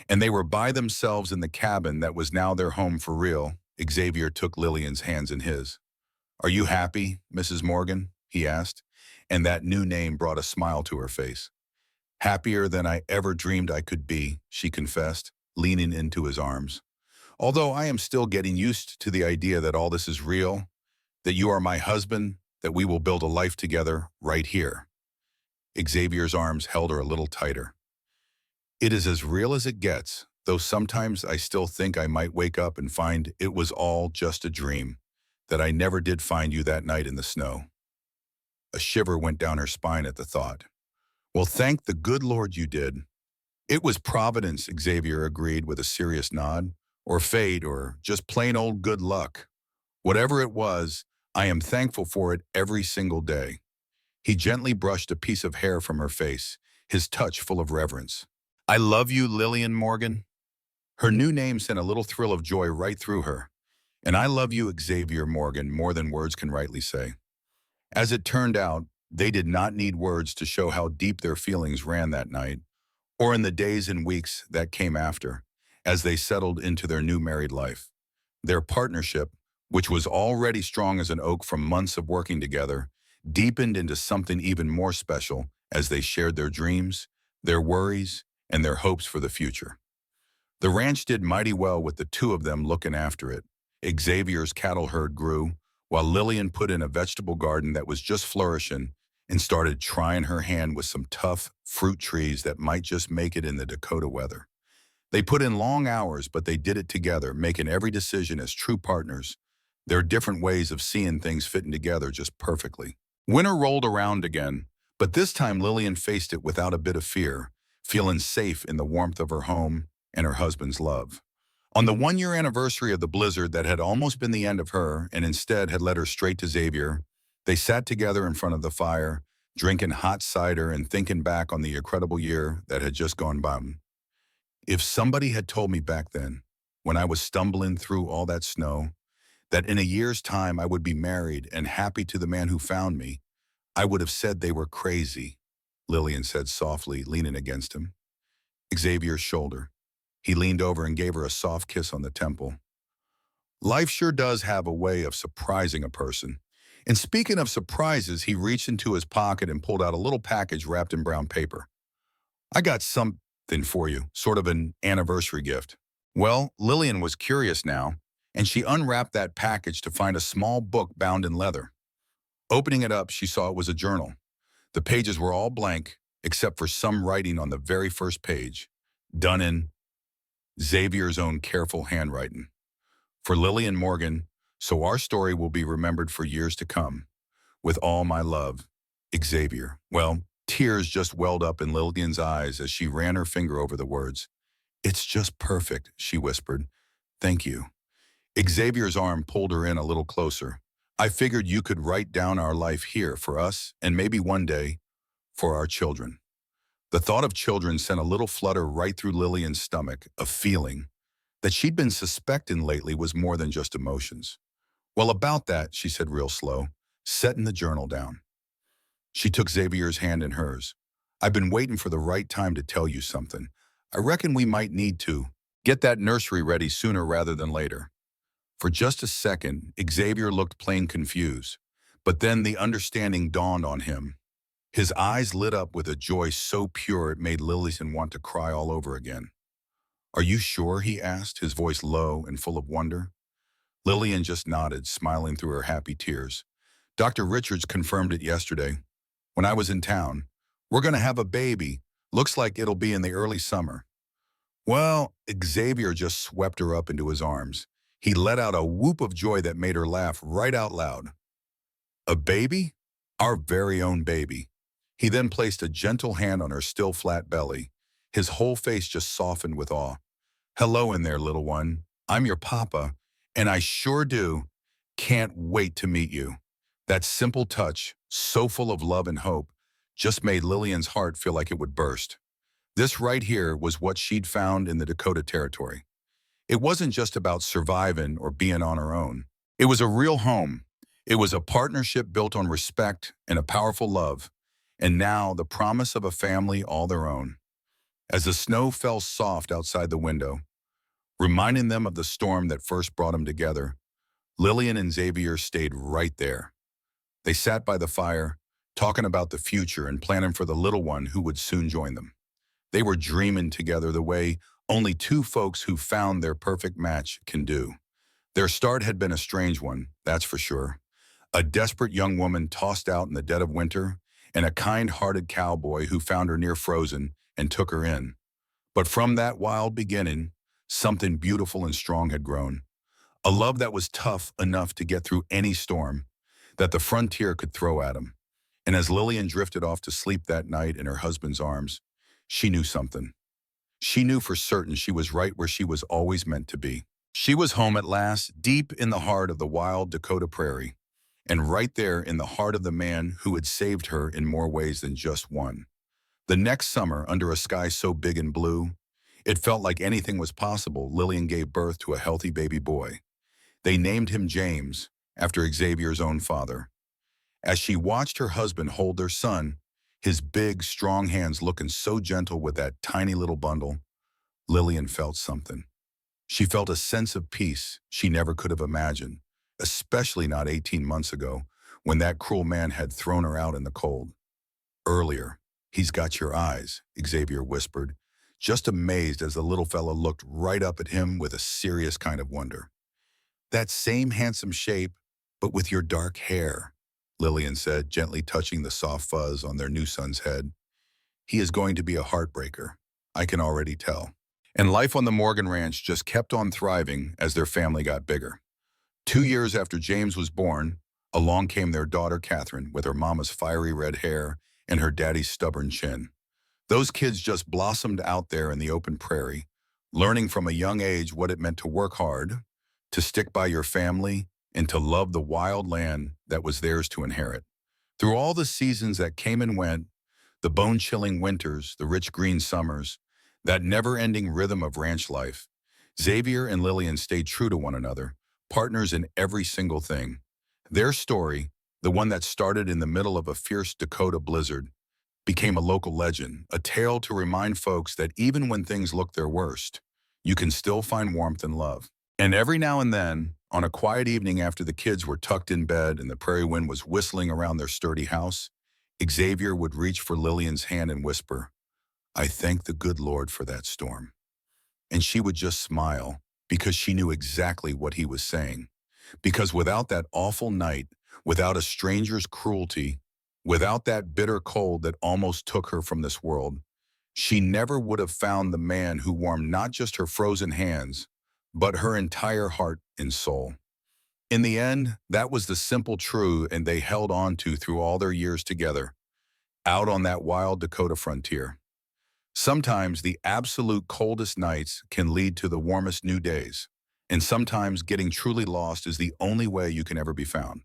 and they were by themselves in the cabin that was now their home for real, Xavier took Lillian's hands in his. "Are you happy, Mrs. Morgan?" he asked, and that new name brought a smile to her face. "Happier than I ever dreamed I could be," she confessed, leaning into his arms. "Although I am still getting used to the idea that all this is real, that you are my husband, that we will build a life together right here." Xavier's arms held her a little tighter. "It is as real as it gets, though sometimes I still think I might wake up and find it was all just a dream, that I never did find you that night in the snow." A shiver went down her spine at the thought. "Well, thank the good Lord you did." "It was Providence," Xavier agreed with a serious nod, "or fate, or just plain old good luck. Whatever it was, I am thankful for it every single day." He gently brushed a piece of hair from her face, his touch full of reverence. "I love you, Lillian Morgan." Her new name sent a little thrill of joy right through her. "And I love you, Xavier Morgan, more than words can rightly say." As it turned out, they did not need words to show how deep their feelings ran that night, or in the days and weeks that came after, as they settled into their new married life. Their partnership, which was already strong as an oak from months of working together, deepened into something even more special as they shared their dreams, their worries, and their hopes for the future. The ranch did mighty well with the two of them looking after it. Xavier's cattle herd grew, while Lillian put in a vegetable garden that was just flourishing and started trying her hand with some tough fruit trees that might just make it in the Dakota weather. They put in long hours, but they did it together, making every decision as true partners. Their different ways of seeing things fitting together just perfectly. Winter rolled around again, but this time Lillian faced it without a bit of fear, feeling safe in the warmth of her home and her husband's love. On the one-year anniversary of the blizzard that had almost been the end of her and instead had led her straight to Xavier, they sat together in front of the fire, drinking hot cider and thinking back on the incredible year that had just gone by. If somebody had told me back then, when I was stumbling through all that snow, that in a year's time I would be married and happy to the man who found me, I would have said they were crazy, Lillian said softly, leaning against him. Xavier's shoulder. He leaned over and gave her a soft kiss on the temple. Life sure does have a way of surprising a person. And speaking of surprises, he reached into his pocket and pulled out a little package wrapped in brown paper. I got something for you, sort of an anniversary gift. Well, Lillian was curious now, and she unwrapped that package to find a small book bound in leather. Opening it up, she saw it was a journal. The pages were all blank, except for some writing on the very first page, done in Xavier's own careful handwriting. For Lillian Morgan, so our story will be remembered for years to come. With all my love, Xavier. Well, tears just welled up in Lillian's eyes as she ran her finger over the words. It's just perfect, she whispered. Thank you. Xavier's arm pulled her in a little closer. I figured you could write down our life here for us and maybe one day for our children. The thought of children sent a little flutter right through Lillian's stomach, a feeling that she'd been suspecting lately was more than just emotions. Well, about that, she said real slow, setting the journal down. She took Xavier's hand in hers. I've been waiting for the right time to tell you something. I reckon we might need to get that nursery ready sooner rather than later. For just a second, Xavier looked plain confused, but then the understanding dawned on him. His eyes lit up with a joy so pure it made Lillian want to cry all over again. Are you sure? He asked, his voice low and full of wonder. Lillian just nodded, smiling through her happy tears. Dr. Richards confirmed it yesterday. When I was in town, we're going to have a baby. Looks like it'll be in the early summer. Well, Xavier just swept her up into his arms. He let out a whoop of joy that made her laugh right out loud. A baby? Our very own baby. He then placed a gentle hand on her still flat belly. His whole face just softened with awe. Hello in there, little one. I'm your papa, and I sure can't wait to meet you. That simple touch, so full of love and hope, just made Lillian's heart feel like it would burst. This right here was what she'd found in the Dakota Territory. It wasn't just about surviving or being on her own. It was a real home. It was a partnership built on respect and a powerful love, and now the promise of a family all their own. As the snow fell soft outside the window, reminding them of the storm that first brought them together, Lillian and Xavier stayed right there. They sat by the fire, talking about the future and planning for the little one who would soon join them. They were dreaming together the way only two folks who found their perfect match can do. Their start had been a strange one, that's for sure. A desperate young woman tossed out in the dead of winter, and a kind-hearted cowboy who found her near frozen and took her in. But from that wild beginning, something beautiful and strong had grown. A love that was tough enough to get through any storm that the frontier could throw at him. And as Lillian drifted off to sleep that night in her husband's arms, she knew something. She knew for certain she was right where she was always meant to be. She was home at last, deep in the heart of the wild Dakota prairie, and right there in the heart of the man who had saved her in more ways than just one. The next summer, under a sky so big and blue, it felt like anything was possible. Lillian gave birth to a healthy baby boy. They named him James, after Xavier's own father. As she watched her husband hold their son, his big, strong hands looking so gentle with that tiny little bundle, Lillian felt something. She felt a sense of peace she never could have imagined, especially not 18 months ago, when that cruel man had thrown her out in the cold. Earlier, he's got your eyes, Xavier whispered, just amazed as the little fella looked right up at him with a serious kind of wonder. That same handsome shape, but with your dark hair, Lillian said, gently touching the soft fuzz on their new son's head. He is going to be a heartbreaker. I can already tell. And life on the Morgan Ranch just kept on thriving as their family got bigger. 2 years after James was born, along came their daughter Catherine with her mama's fiery red hair and her daddy's stubborn chin. Those kids just blossomed out there in the open prairie, learning from a young age what it meant to work hard, to stick by your family, and to love the wild land that was theirs to inherit. Through all the seasons that came and went, the bone-chilling winters, the rich green summers, that never-ending rhythm of ranch life, Xavier and Lillian stayed true to one another, partners in every single thing. Their story, the one that started in the middle of a fierce Dakota blizzard, became a local legend, a tale to remind folks that even when things look their worst, you can still find warmth and love. And every now and then, on a quiet evening after the kids were tucked in bed and the prairie wind was whistling around their sturdy house, Xavier would reach for Lillian's hand and whisper, "I thank the good Lord for that storm." And she would just smile because she knew exactly what he was saying. Because without that awful night, without a stranger's cruelty, without that bitter cold that almost took her from this world, she never would have found the man who warmed not just her frozen hands, but her entire heart and soul. In the end, that was the simple truth and they held on to through all their years together, out on that wild Dakota frontier. Sometimes the absolute coldest nights can lead to the warmest new days, and sometimes getting truly lost is the only way you can ever be found.